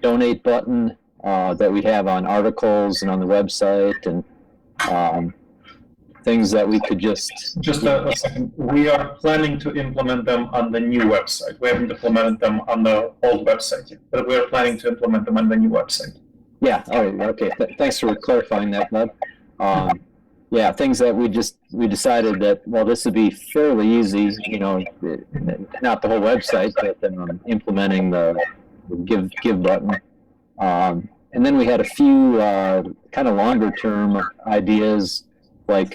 donate button that we have on articles and on the website, and things that we could just a second. We are planning to implement them on the new website. We haven't implemented them on the old website yet, but we are planning to implement them on the new website. Yeah. All right. Okay. Thanks for clarifying that, Bob. Yeah, things that we decided that, well, this would be fairly easy, not the whole website, but implementing the give button. And then we had a few kind of longer term ideas, like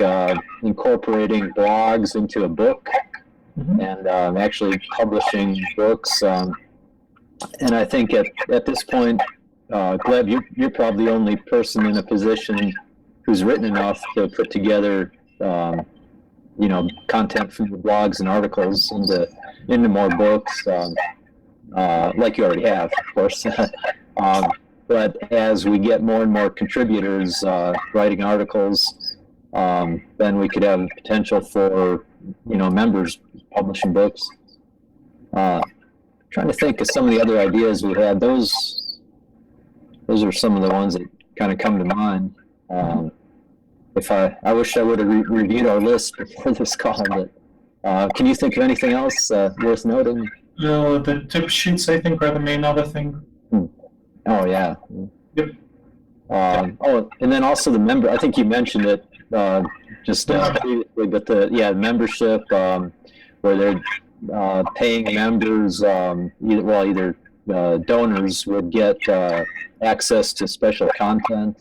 incorporating blogs into a book and actually publishing books. And I think at this point, Gleb, you're probably the only person in a position who's written enough to put together, content from the blogs and articles into more books, like you already have, of course. But as we get more and more contributors writing articles, then we could have potential for, members publishing books. Trying to think of some of the other ideas we had. Those are some of the ones that kind of come to mind. I wish I would have reviewed our list before this call, but can you think of anything else worth noting? No, the tip sheets, I think, are the main other thing. Oh, yeah. Yep. And then also the member, I think you mentioned it just previously, but the membership, where they're paying members, either donors would get access to special content,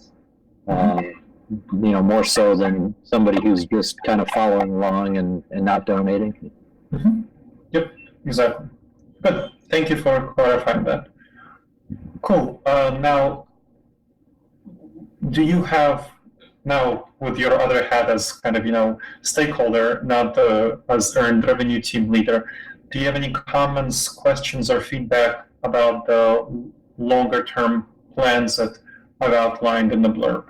more so than somebody who's just kind of following along and not donating. Mm-hmm. Yep, exactly. Good. Thank you for clarifying that. Cool. Now, do you have, now with your other hat as kind of, stakeholder, not as earned revenue team leader, do you have any comments, questions, or feedback about the longer term plans that I've outlined in the blurb?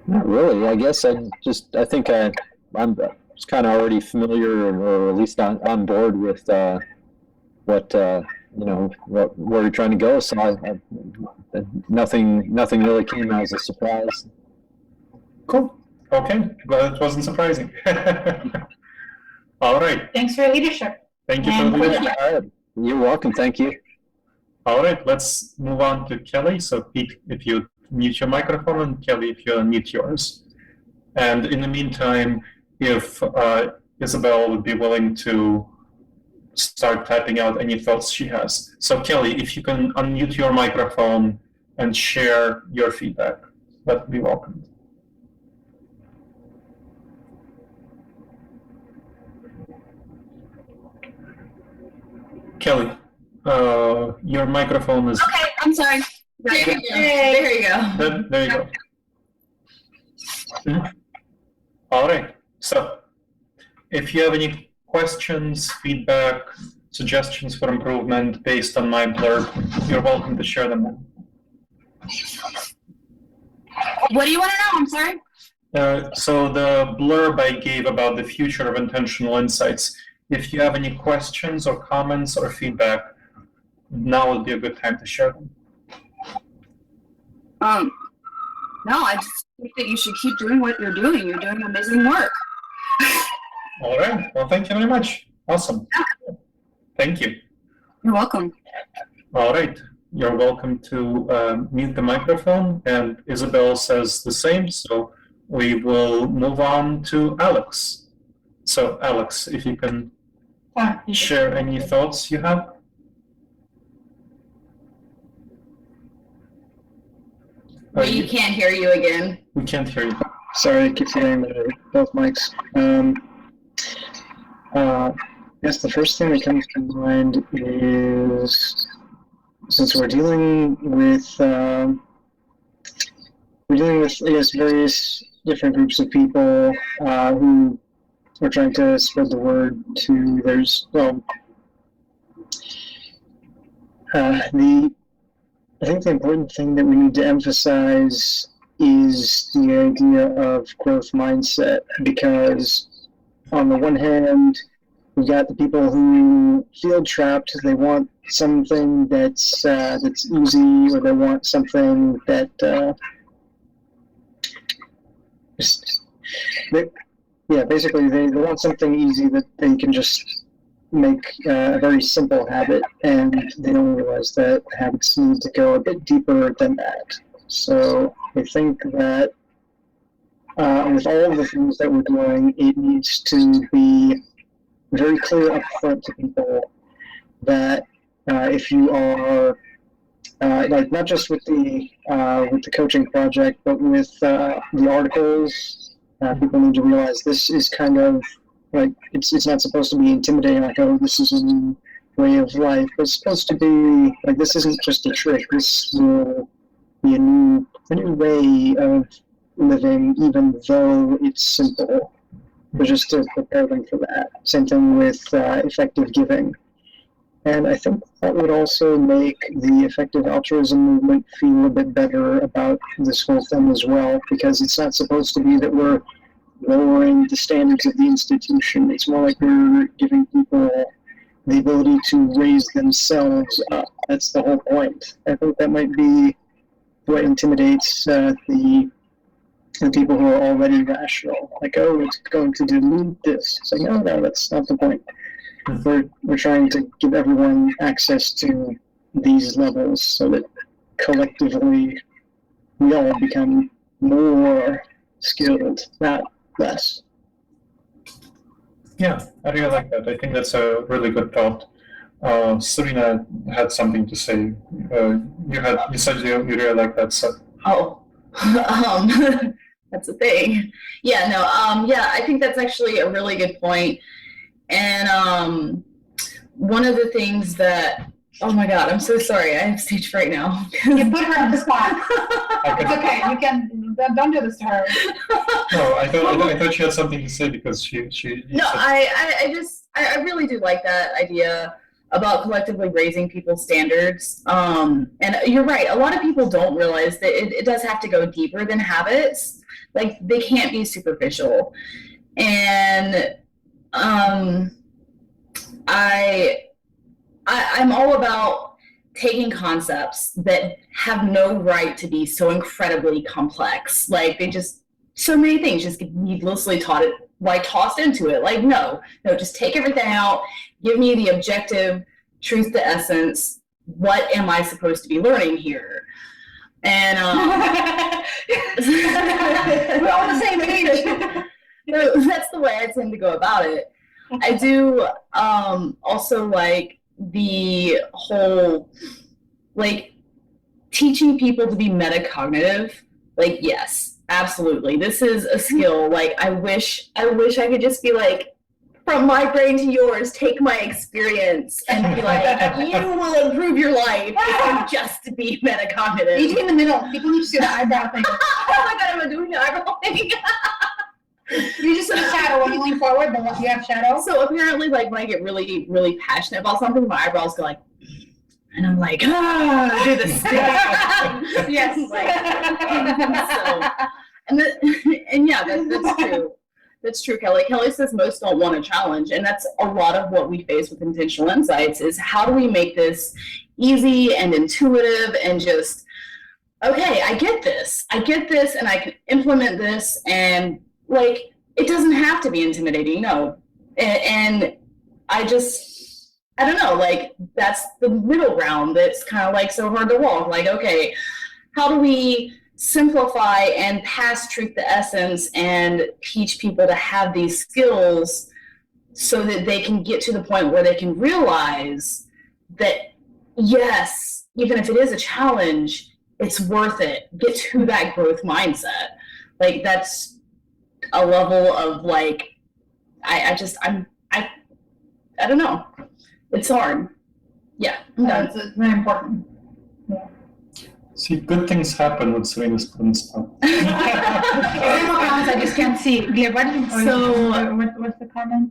Not really. I guess I'm kind of already familiar, or at least on board with where we're trying to go. So nothing really came as a surprise. Cool. Okay. Well, it wasn't surprising. All right. Thanks for your leadership. Thank you for the leadership. All right. You're welcome. Thank you. All right. Let's move on to Kelly. So Pete, if you mute your microphone, and Kelly, if you unmute yours. And in the meantime, if Isabel would be willing to start typing out any thoughts she has. So Kelly, if you can unmute your microphone and share your feedback, that would be welcomed. Kelly, your microphone is... Okay, I'm sorry. There you go. There you go. There you go. Mm-hmm. All right. So if you have any questions, feedback, suggestions for improvement based on my blurb, you're welcome to share them. What do you want to know? I'm sorry. So the blurb I gave about the future of intentional insights, if you have any questions or comments or feedback, now would be a good time to share them. No, I just think that you should keep doing what you're doing. You're doing amazing work. All right. Well, thank you very much. Awesome. Thank you. You're welcome. All right. You're welcome to mute the microphone, and Isabel says the same, so we will move on to Alex. So, Alex, if you can share any thoughts you have. We can't hear you again. We can't hear you. Sorry, I keep forgetting both mics. Yes, the first thing that comes to mind is, since we're dealing with I guess, various different groups of people who are trying to spread the word to. I think the important thing that we need to emphasize is the idea of growth mindset, because on the one hand, we've got the people who feel trapped. They want something that's easy, or they want something that basically they want something easy that they can just make a very simple habit, and they don't realize that habits need to go a bit deeper than that. So I think that with all of the things that we're doing, it needs to be very clear up front to people that if you are like not just with the coaching project, but with the articles, people need to realize this is kind of like it's not supposed to be intimidating. Like, oh, this is a new way of life. It's supposed to be like this isn't just a trick. This will be a new way of living, even though it's simple. But just to prepare them for that. Same thing with effective giving. And I think that would also make the effective altruism movement feel a bit better about this whole thing as well, because it's not supposed to be that we're lowering the standards of the institution. It's more like we're giving people the ability to raise themselves up. That's the whole point. I think that might be what intimidates the people who are already rational. Like, oh, it's going to dilute this. It's like, no, that's not the point. We're trying to give everyone access to these levels so that collectively we all become more skilled, not less. Yeah, I really like that. I think that's a really good thought. Serena had something to say. You said you really like that. So. Oh, that's a thing. Yeah, no, yeah, I think that's actually a really good point. And one of the things that, oh my God, I'm so sorry, I have stage fright now. You put her on the spot. It's okay. You can don't do this to her. No, I thought she had something to say because she No, I really do like that idea about collectively raising people's standards. And you're right. A lot of people don't realize that it does have to go deeper than habits. Like, they can't be superficial. And I'm all about taking concepts that have no right to be so incredibly complex. Like, they just, so many things just get needlessly tossed into it. Like, no, just take everything out. Give me the objective, truth to essence. What am I supposed to be learning here? And we're on the same page. That's the way I tend to go about it. I do also like the whole, like, teaching people to be metacognitive. Like, yes, absolutely. This is a skill. Like, I wish I could just be like, from my brain to yours, take my experience and be like, you will improve your life if you just be metacognitive. Meet in the middle. People need to see the eyebrow thing. Oh my God, I'm doing the eyebrow thing. You just see the shadow when you lean forward, but you have shadow. So apparently, like, when I get really, really passionate about something, my eyebrows go like, and I'm like, do this. Yes. And yeah, that's true. That's true, Kelly. Kelly says most don't want a challenge, and that's a lot of what we face with Intentional Insights is how do we make this easy and intuitive and just, okay, I get this, and I can implement this, and, like, it doesn't have to be intimidating, no. And I don't know, like, that's the middle ground that's kind of, like, so hard to walk. Like, okay, how do we simplify and pass truth to essence and teach people to have these skills so that they can get to the point where they can realize that, yes, even if it is a challenge, it's worth it. Get to that growth mindset. Like, that's a level of, like, I don't know. It's hard. Yeah, I'm done. It's very important. Yeah. See, good things happen when Serena's put on the spot. I just can't see. Yeah, what's the comment?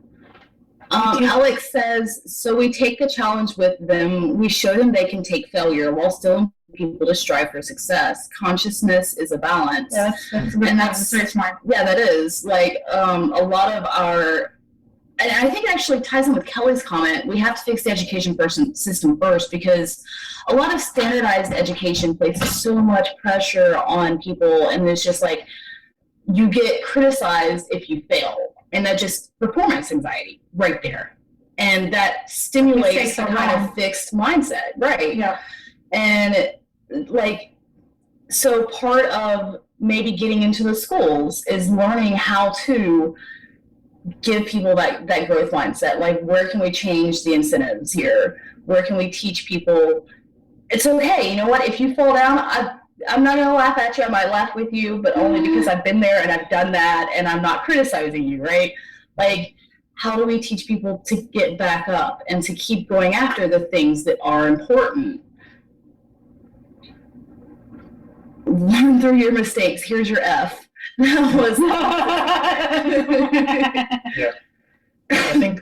Alex says, so we take the challenge with them. We show them they can take failure while still people to strive for success. Consciousness is a balance. Yeah, that's very smart. Yeah, that is. Like, a lot of our, and I think it actually ties in with Kelly's comment, we have to fix the education system first, because a lot of standardized education places so much pressure on people, and it's just like, you get criticized if you fail, and that just performance anxiety right there. And that stimulates Mistakes a are kind wrong. of fixed mindset, right? Yeah. And like, so part of maybe getting into the schools is learning how to give people that growth mindset. Like, where can we change the incentives here? Where can we teach people it's okay? You know what? If you fall down, I'm not going to laugh at you. I might laugh with you, but only because I've been there and I've done that, and I'm not criticizing you, right? Like, how do we teach people to get back up and to keep going after the things that are important? Learn through your mistakes. Here's your F. That was. I think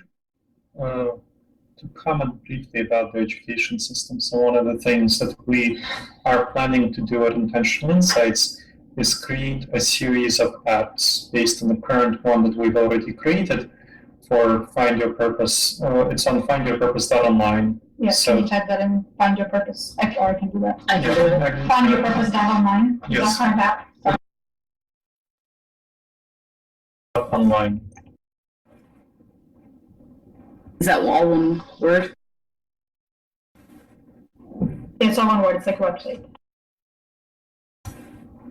to comment briefly about the education system. So one of the things that we are planning to do at Intentional Insights is create a series of apps based on the current one that we've already created for Find Your Purpose. It's on findyourpurpose.online. Yes, So- can you type that in, find your purpose? I can do that. I can do it. Find your purpose online. Yes. That kind of app. Online. Is that all one word? It's all one word, it's like a website.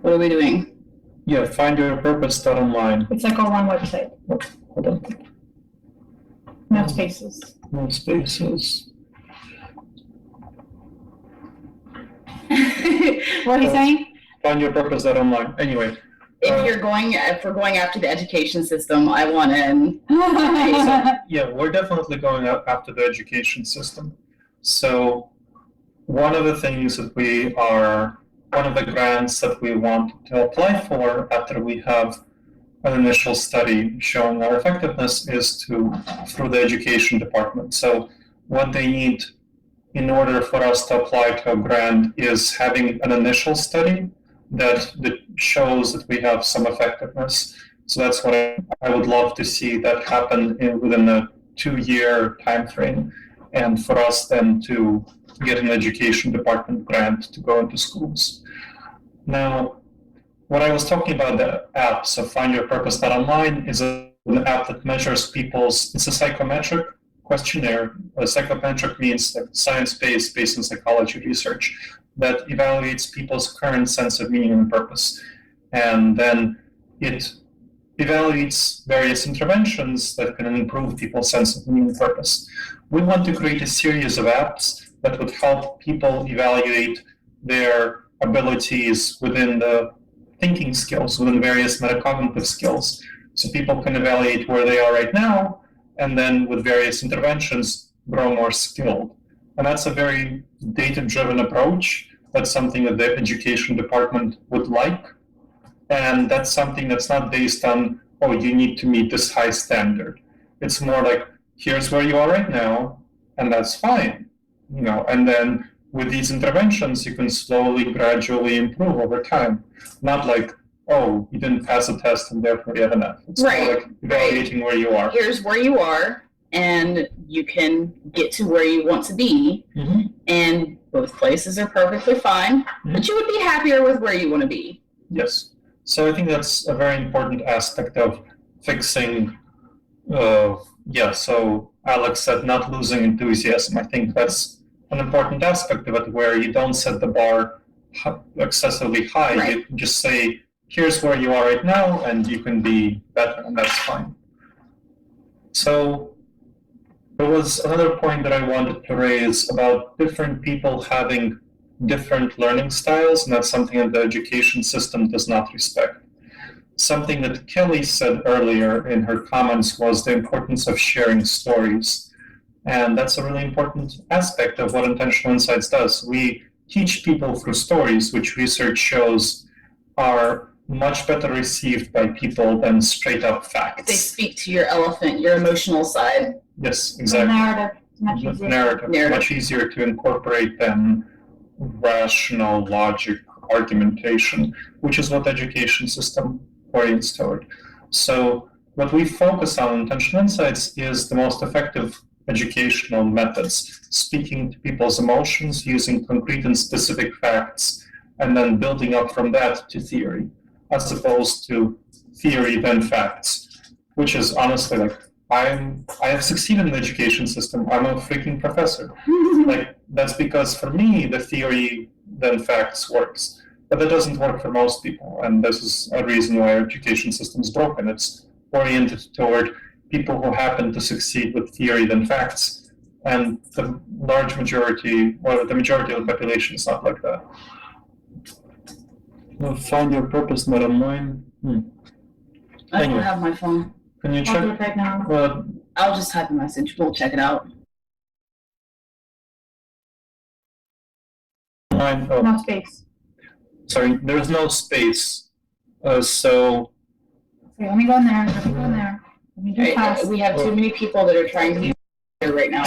What are we doing? Yeah, findyourpurpose.online. It's like all one website, Hold on. no spaces. No spaces. What are you saying? Findyourpurpose.online. Anyway, If we're going after the education system, I want in. yeah, we're definitely going after the education system. So one of the things that one of the grants that we want to apply for after we have an initial study showing our effectiveness is through the education department. So what they need in order for us to apply to a grant is having an initial study that shows that we have some effectiveness. So that's what I would love to see that happen within a 2-year time frame, and for us then to get an education department grant to go into schools. Now, what I was talking about, the app, so findyourpurpose.online is an app that measures it's a psychometric questionnaire. A psychometric means science-based, based on psychology research, that evaluates people's current sense of meaning and purpose. And then it evaluates various interventions that can improve people's sense of meaning and purpose. We want to create a series of apps that would help people evaluate their abilities within the thinking skills, within various metacognitive skills. So people can evaluate where they are right now, and then with various interventions, grow more skilled. And that's a very data-driven approach. That's something that the education department would like. And that's something that's not based on, oh, you need to meet this high standard. It's more like, here's where you are right now, and that's fine. And then with these interventions, you can slowly, gradually improve over time. Not like, oh, you didn't pass a test and therefore you have an F. It's Right, more like evaluating where you are. Here's where you are, and you can get to where you want to be. Mm-hmm. And both places are perfectly fine, but you would be happier with where you want to be. Yes. So I think that's a very important aspect of fixing, so Alex said not losing enthusiasm. I think that's an important aspect of it, where you don't set the bar excessively high. Right. You just say, here's where you are right now, and you can be better, and that's fine. So there was another point that I wanted to raise about different people having different learning styles, and that's something that the education system does not respect. Something that Kelly said earlier in her comments was the importance of sharing stories. And that's a really important aspect of what Intentional Insights does. We teach people through stories, which research shows are much better received by people than straight up facts. They speak to your elephant, your emotional side. Yes, exactly. Narrative, much easier. Narrative. Much easier to incorporate than rational logic argumentation, which is what the education system orients toward. So what we focus on in Intentional Insights is the most effective educational methods, speaking to people's emotions using concrete and specific facts, and then building up from that to theory, as opposed to theory then facts, which is honestly like I have succeeded in the education system. I'm a freaking professor. Like, that's because for me, the theory then facts works. But that doesn't work for most people. And this is a reason why our education system is broken. It's oriented toward people who happen to succeed with theory than facts. And the large majority, or the majority of the population is not like that. Find your purpose, not online. I don't Anyway. have my phone. Can you I'll do check? it right now. I'll just type a message. We'll check it out. Online? Oh, No space. sorry, there's no space. So Okay, let me go in there. Let me go in there. Let me do Okay, class. we have too many people that are trying to use it right now.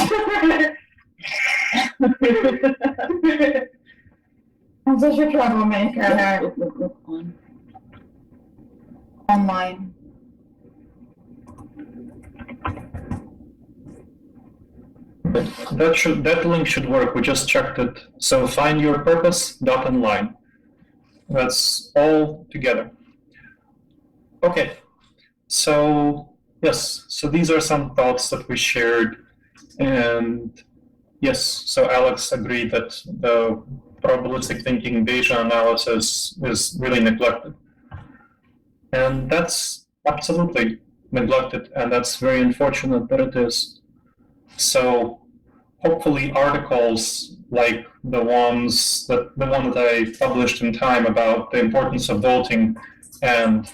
I'm such a troublemaker. Look on. Online. that link should work. We just checked it. So find your purpose dot online. That's all together. Okay. So yes. So these are some thoughts that we shared, and yes. So Alex agreed that the probabilistic thinking Bayesian analysis is really neglected, and that's absolutely neglected, and that's very unfortunate that it is. So hopefully articles like the one that I published in Time about the importance of voting, and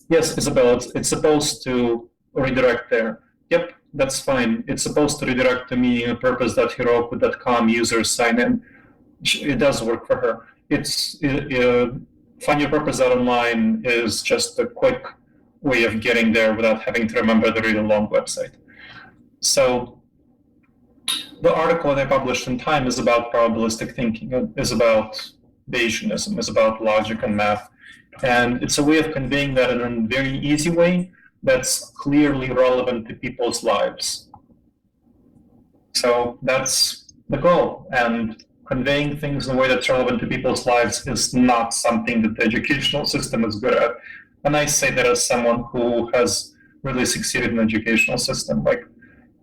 yes, Isabel, it's supposed to redirect there. Yep, that's fine. It's supposed to redirect to meaning and purpose.heroku.com users sign in. It does work for her. Find your purpose.online is just a quick way of getting there without having to remember the really long website. So the article that I published in Time is about probabilistic thinking, is about Bayesianism, is about logic and math. And it's a way of conveying that in a very easy way that's clearly relevant to people's lives. So that's the goal. And conveying things in a way that's relevant to people's lives is not something that the educational system is good at. And I say that as someone who has really succeeded in the educational system. Like,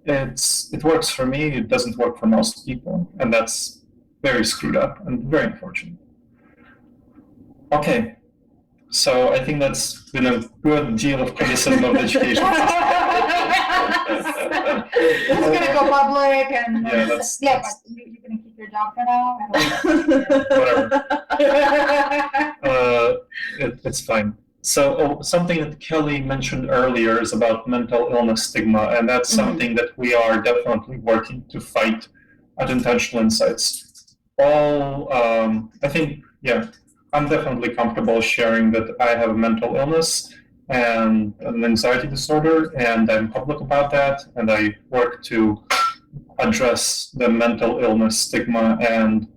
it works for me, it doesn't work for most people. And that's very screwed up and very unfortunate. Okay. So I think that's been a good deal of criticism of the education system. This is gonna go public and Yeah, but you're gonna keep your job for now? Whatever. It's fine. So something that Kelly mentioned earlier is about mental illness stigma, and that's something that we are definitely working to fight at Intentional Insights. I think, yeah, I'm definitely comfortable sharing that I have a mental illness and an anxiety disorder, and I'm public about that, and I work to address the mental illness stigma, and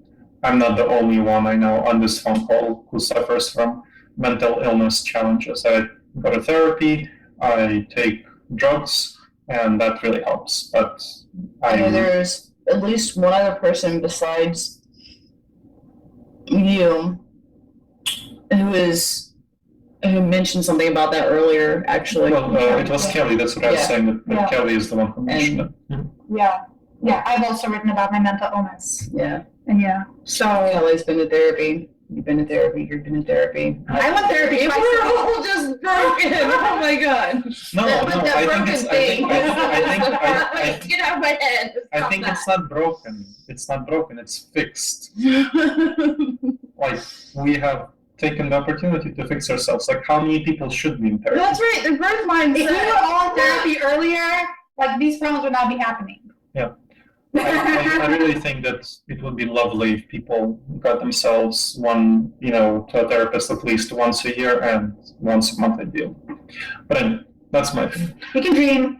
I'm not the only one I know on this phone call who suffers from mental illness challenges. I go to therapy, I take drugs, and that really helps. But I know there's at least one other person besides you who mentioned something about that earlier, actually. Well, it was Kelly. That's what I was saying. That Kelly is the one who mentioned it. Yeah, I've also written about my mental illness. Yeah. And so Kelly's been to therapy. You've been to therapy. You've been to therapy. I went therapy twice. We're all just broken. Oh my god. No, Get out of my head. I think it's not broken. It's not broken. It's fixed. Like, we have taken the opportunity to fix ourselves. Like, how many people should be in therapy? That's right. The growth mindset. If we were all in therapy earlier, like these problems would not be happening. Yeah. I really think that it would be lovely if people got themselves to a therapist at least once a year and once a month ideal. But anyway, that's my opinion. You can dream.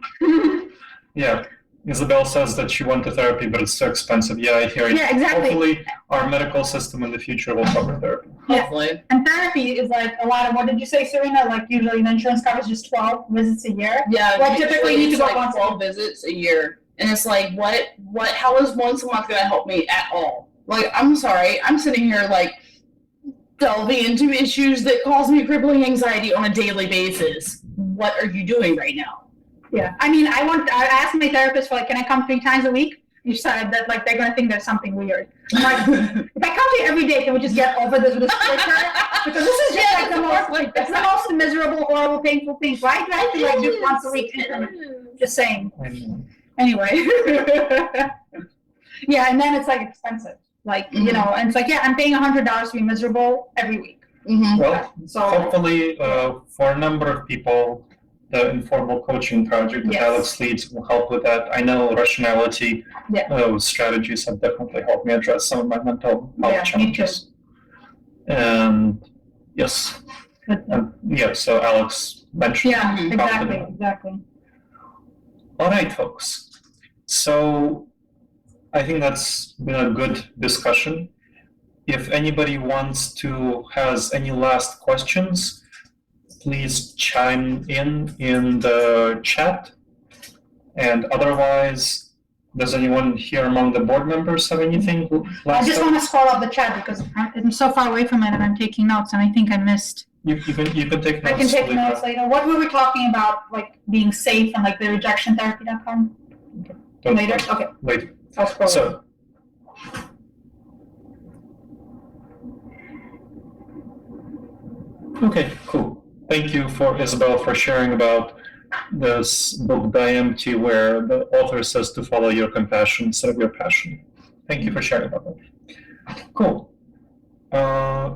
Yeah. Isabel says that she went to therapy, but it's too expensive. Yeah, I hear you. Yeah, exactly. Hopefully, our medical system in the future will cover therapy. Hopefully. And therapy is like a lot of, what did you say, Serena? Like usually the insurance covers just 12 visits a year. Yeah. Like typically you need to go like once 12 visits a year. And it's like, how is once a month going to help me at all? Like, I'm sorry, I'm sitting here like delving into issues that cause me crippling anxiety on a daily basis. What are you doing right now? Yeah, I mean, I asked my therapist for like, can I come 3 times a week? You said that like they're gonna think there's something weird. I'm like, if I come to you every day, can we just get over this with a splitter? Because this is just like it's the most miserable, horrible, painful thing. Why do I have to like do it once a week? Just saying. Anyway. Yeah, and then it's like expensive. Like, you know, and it's like, yeah, I'm paying $100 to be miserable every week. Well, So hopefully, for a number of people, the informal coaching project that Yes. Alex leads will help with that. I know rationality strategies have definitely helped me address some of my mental health challenges. And yes, so Alex mentioned. yeah, exactly. All right, folks. So I think that's been a good discussion. If anybody has any last questions, please chime in the chat. And otherwise, does anyone here among the board members have anything I just want to scroll up the chat because I'm so far away from it and I'm taking notes and I think I missed. You can take notes. I can take notes later. What were we talking about, like being safe and like the rejectiontherapy.com? Later? Okay. Later. I'll scroll. So, okay, cool. Thank you Isabel for sharing about this book DIMT where the author says to follow your compassion instead of your passion. Thank you for sharing about that. Cool.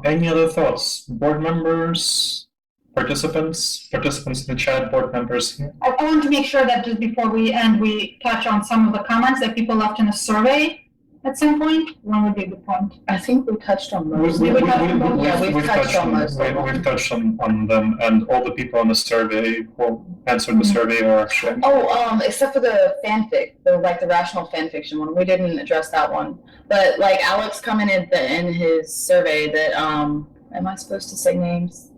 Any other thoughts? Board members, participants in the chat, board members here? I want to make sure that just before we end, we touch on some of the comments that people left in a survey at some point. One would be a good point. I think we touched on most. We've touched on most. We've touched on them, and all the people on the survey who answered the survey are actually. Oh, except for the fanfic, the rational fan fiction one. We didn't address that one. But like Alex commented in his survey that am I supposed to say names?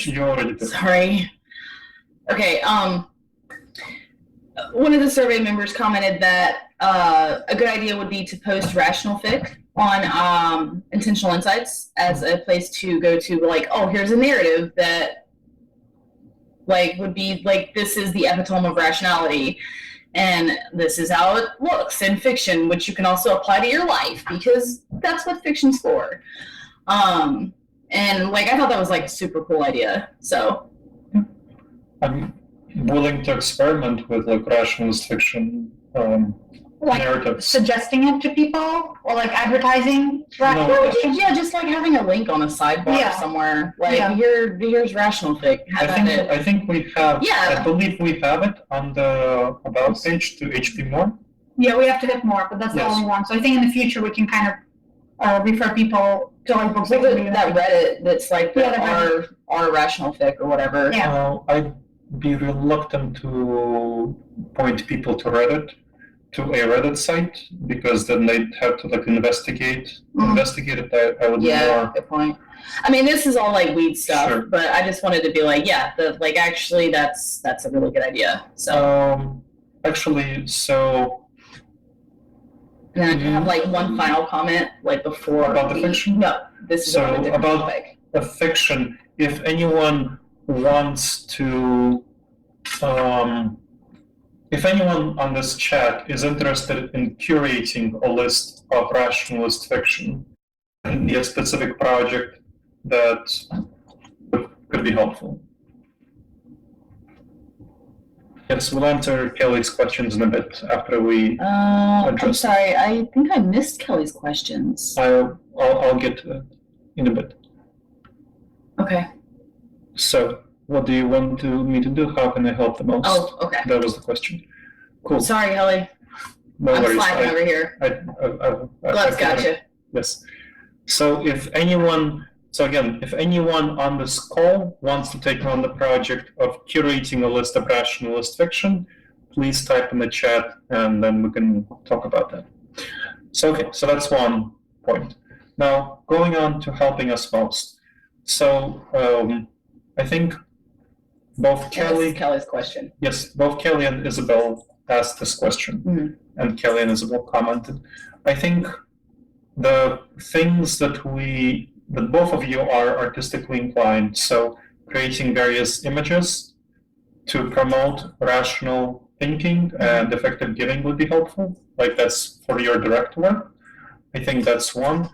You already did. Sorry. Okay. One of the survey members commented that a good idea would be to post rational fic on Intentional Insights as a place to go to, like, oh, here's a narrative that like would be like, this is the epitome of rationality and this is how it looks in fiction, which you can also apply to your life because that's what fiction's for. And like I thought that was like a super cool idea. So I'm willing to experiment with like rationalist fiction Like narratives. suggesting it to people or like advertising rational No. fiction? yeah, just like having a link on a sidebar Yeah. somewhere. Like Yeah. here's rational fic. Have at it. I think we have. Yeah. I believe we have it on the about page to HP more. Yeah, we have to hit more, but that's the Yes. only one. So I think in the future we can kind of refer people to like books Like that can be that Reddit that's like Yeah, the our rational fic or whatever. Yeah. I'd be reluctant to point people to a Reddit site, because then they'd have to like investigate it. I would Yeah, good point. I mean, this is all like weed stuff, Sure. but I just wanted to be like, yeah, actually that's a really good idea. So actually, so and then I can have like one final comment like before About the fiction? No, this is So about a different about- topic. a fiction, if anyone wants to, if anyone on this chat is interested in curating a list of rationalist fiction and a specific project that could be helpful. Yes, we'll answer Kelly's questions in a bit after we. I'm Address. sorry, I think I missed Kelly's questions. I'll get to that in a bit. Okay. So, what do you want me to do? How can I help the most? Oh, okay. That was the question. Cool. Sorry, Kelly. No I'm worries. sliding over here. Gleb's got you. Yes. So if anyone on this call wants to take on the project of curating a list of rationalist fiction, please type in the chat and then we can talk about that. So that's one point. Now, going on to helping us most. So I think both Kelly, Kelly's question. yes, both Kelly and Isabel asked this question, and Kelly and Isabel commented. I think the things that both of you are artistically inclined, so creating various images to promote rational thinking and effective giving would be helpful. Like that's for your direct work. I think that's one.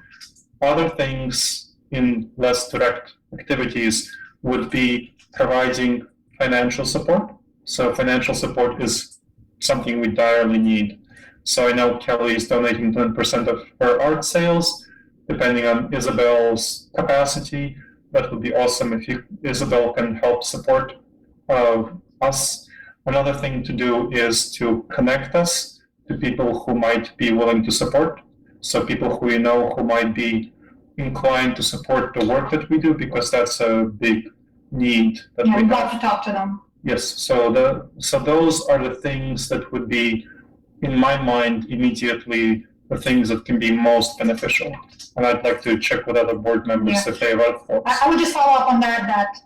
Other things in less direct activities would be providing financial support. So financial support is something we direly need. So I know Kelly is donating 10% of her art sales, depending on Isabel's capacity. That would be awesome if Isabel can help support us. Another thing to do is to connect us to people who might be willing to support. So people who you know who might be inclined to support the work that we do, because that's a big need that Yeah, we we'd have. love to talk to them. Yes, so those are the things that would be, in my mind, immediately the things that can be most beneficial. And I'd like to check with other board members if they have other thoughts. I would just follow up on that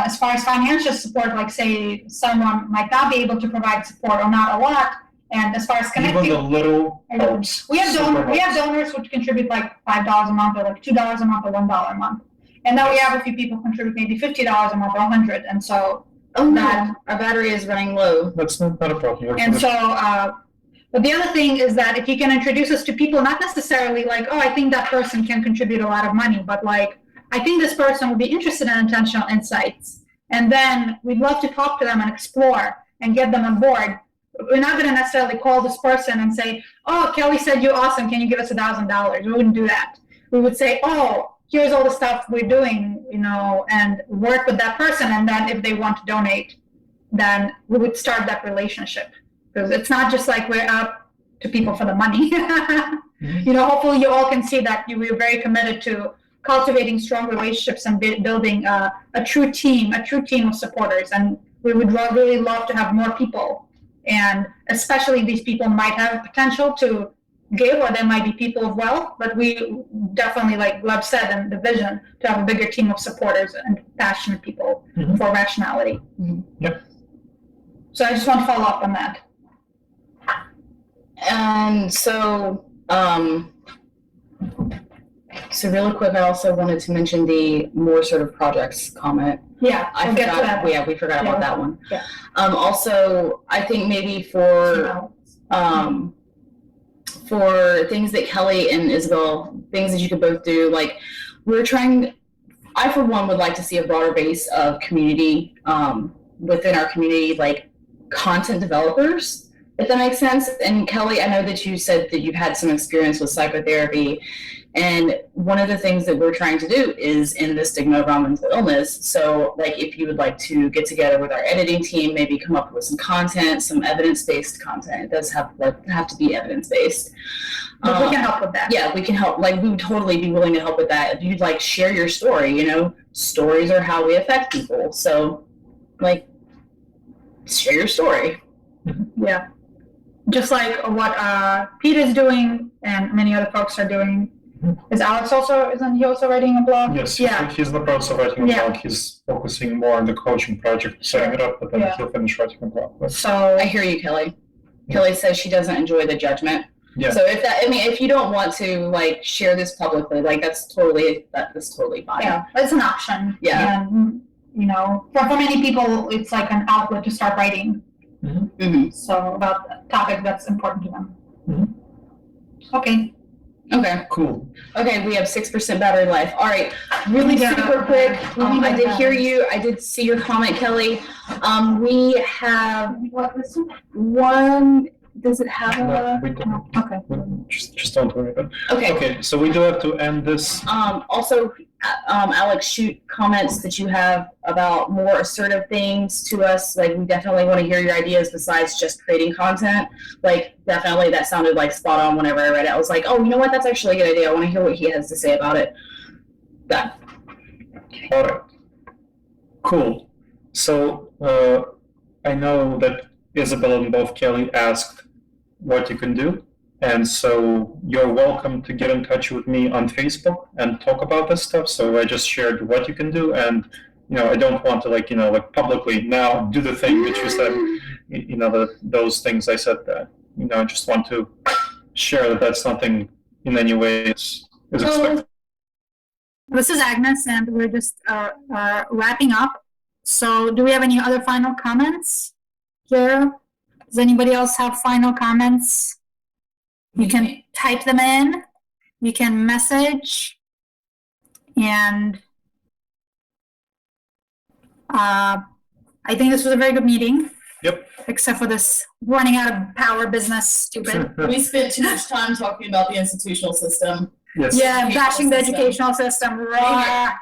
as far as financial support, like say someone might not be able to provide support or not a lot, and as far as connecting, Even a little helps. we have Super helps. donors which contribute like $5 a month or like $2 a month or $1 a month, and then we have a few people contribute maybe $50 a month or $100, and so Oh no, that our battery is running low. That's not a problem. and so. But the other thing is that if you can introduce us to people, not necessarily like, oh, I think that person can contribute a lot of money, but like, I think this person would be interested in intentional insights. And then we'd love to talk to them and explore and get them on board. We're not going to necessarily call this person and say, oh, Kelly said you're awesome. Can you give us $1,000? We wouldn't do that. We would say, oh, here's all the stuff we're doing, and work with that person. And then if they want to donate, then we would start that relationship. Because it's not just like we're out to people for the money. Hopefully you all can see that we're very committed to cultivating strong relationships and building a true team of supporters. And we would really love to have more people. And especially these people might have potential to give, or there might be people of wealth, but we definitely, like Gleb said, in the vision, to have a bigger team of supporters and passionate people for rationality. Yep. So I just want to follow up on that. And so really quick, I also wanted to mention the more sort of projects comment. Yeah, I get to forgot. that. Yeah, we forgot about that one. Yeah. Also, I think maybe for things that Kelly and Isabel, things that you could both do, like I for one would like to see a broader base of community within our community, like content developers, if that makes sense. And Kelly, I know that you said that you've had some experience with psychotherapy, and one of the things that we're trying to do is end the stigma around mental illness. So like if you would like to get together with our editing team, maybe come up with some content, some evidence-based content. It does have to be evidence-based. But we can help with that. Yeah, we can help. Like we would totally be willing to help with that. If you'd like share your story, stories are how we affect people. So like share your story. Yeah. Just like what Pete is doing and many other folks are doing. Is Alex isn't he also writing a blog? Yes, Yeah. he's in the process of writing a blog. He's focusing more on the coaching project, setting it up, but then he'll finish writing a blog. But So I hear you, Kelly. Kelly says she doesn't enjoy the judgment. Yeah. So if you don't want to like share this publicly, like that's totally fine. Yeah, it's an option. Yeah. And for many people, it's like an outlet to start writing. Mm-hmm. So about a topic that's important to them. Mm-hmm. Okay. Okay. Cool. Okay, we have 6% battery life. All right, really Yeah. super quick. I did Yeah. hear you. I did see your comment, Kelly. We have one. Does it have No, a? we don't. Okay. Just don't worry about it. Okay. Okay, so we do have to end this. Also, Alex, shoot comments that you have about more assertive things to us. Like, we definitely want to hear your ideas besides just creating content. Like, definitely that sounded like spot on whenever I read it. I was like, oh, you know what? That's actually a good idea. I want to hear what he has to say about it. Done. All right. Cool. So I know that Isabel and both Kelly asked what you can do. And so you're welcome to get in touch with me on Facebook and talk about this stuff. So I just shared what you can do. And, I don't want to publicly now do the thing that you said, those things I said that, I just want to share that that's nothing in any way is expected. This is Agnes, and we're just wrapping up. So do we have any other final comments here? Does anybody else have final comments? You can type them in, you can message, and I think this was a very good meeting. Yep. Except for this running out of power business, stupid. We spent too much time talking about the institutional system. Yes. Yeah, bashing the System. educational system. Right.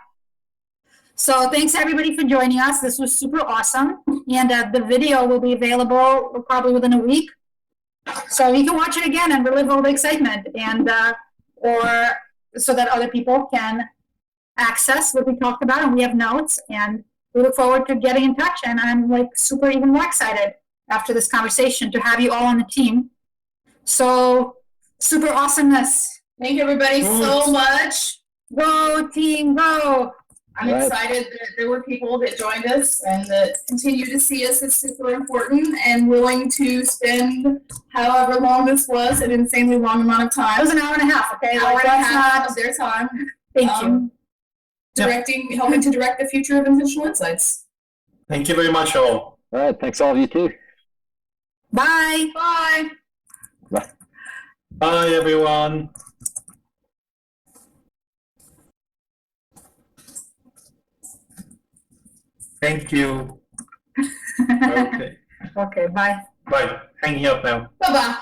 So thanks everybody for joining us. This was super awesome. And the video will be available probably within a week. So you can watch it again and relive all the excitement, and or so that other people can access what we talked about, and we have notes, and we look forward to getting in touch. And I'm like super even more excited after this conversation to have you all on the team. So super awesomeness. Thank you, everybody, so much. Go team, go. I'm Right. excited that there were people that joined us and that continue to see us as super important and willing to spend however long this was, an insanely long amount of It time. was an hour and a half, okay? Hour Like, and a that's half not, of their time. thank you. Helping to direct the future of Intentional Insights. Thank you very much, all. All right, thanks all of you too. Bye. Bye. Bye, everyone. Thank you. Okay. Okay, bye. Bye. Hanging up now. Bye-bye.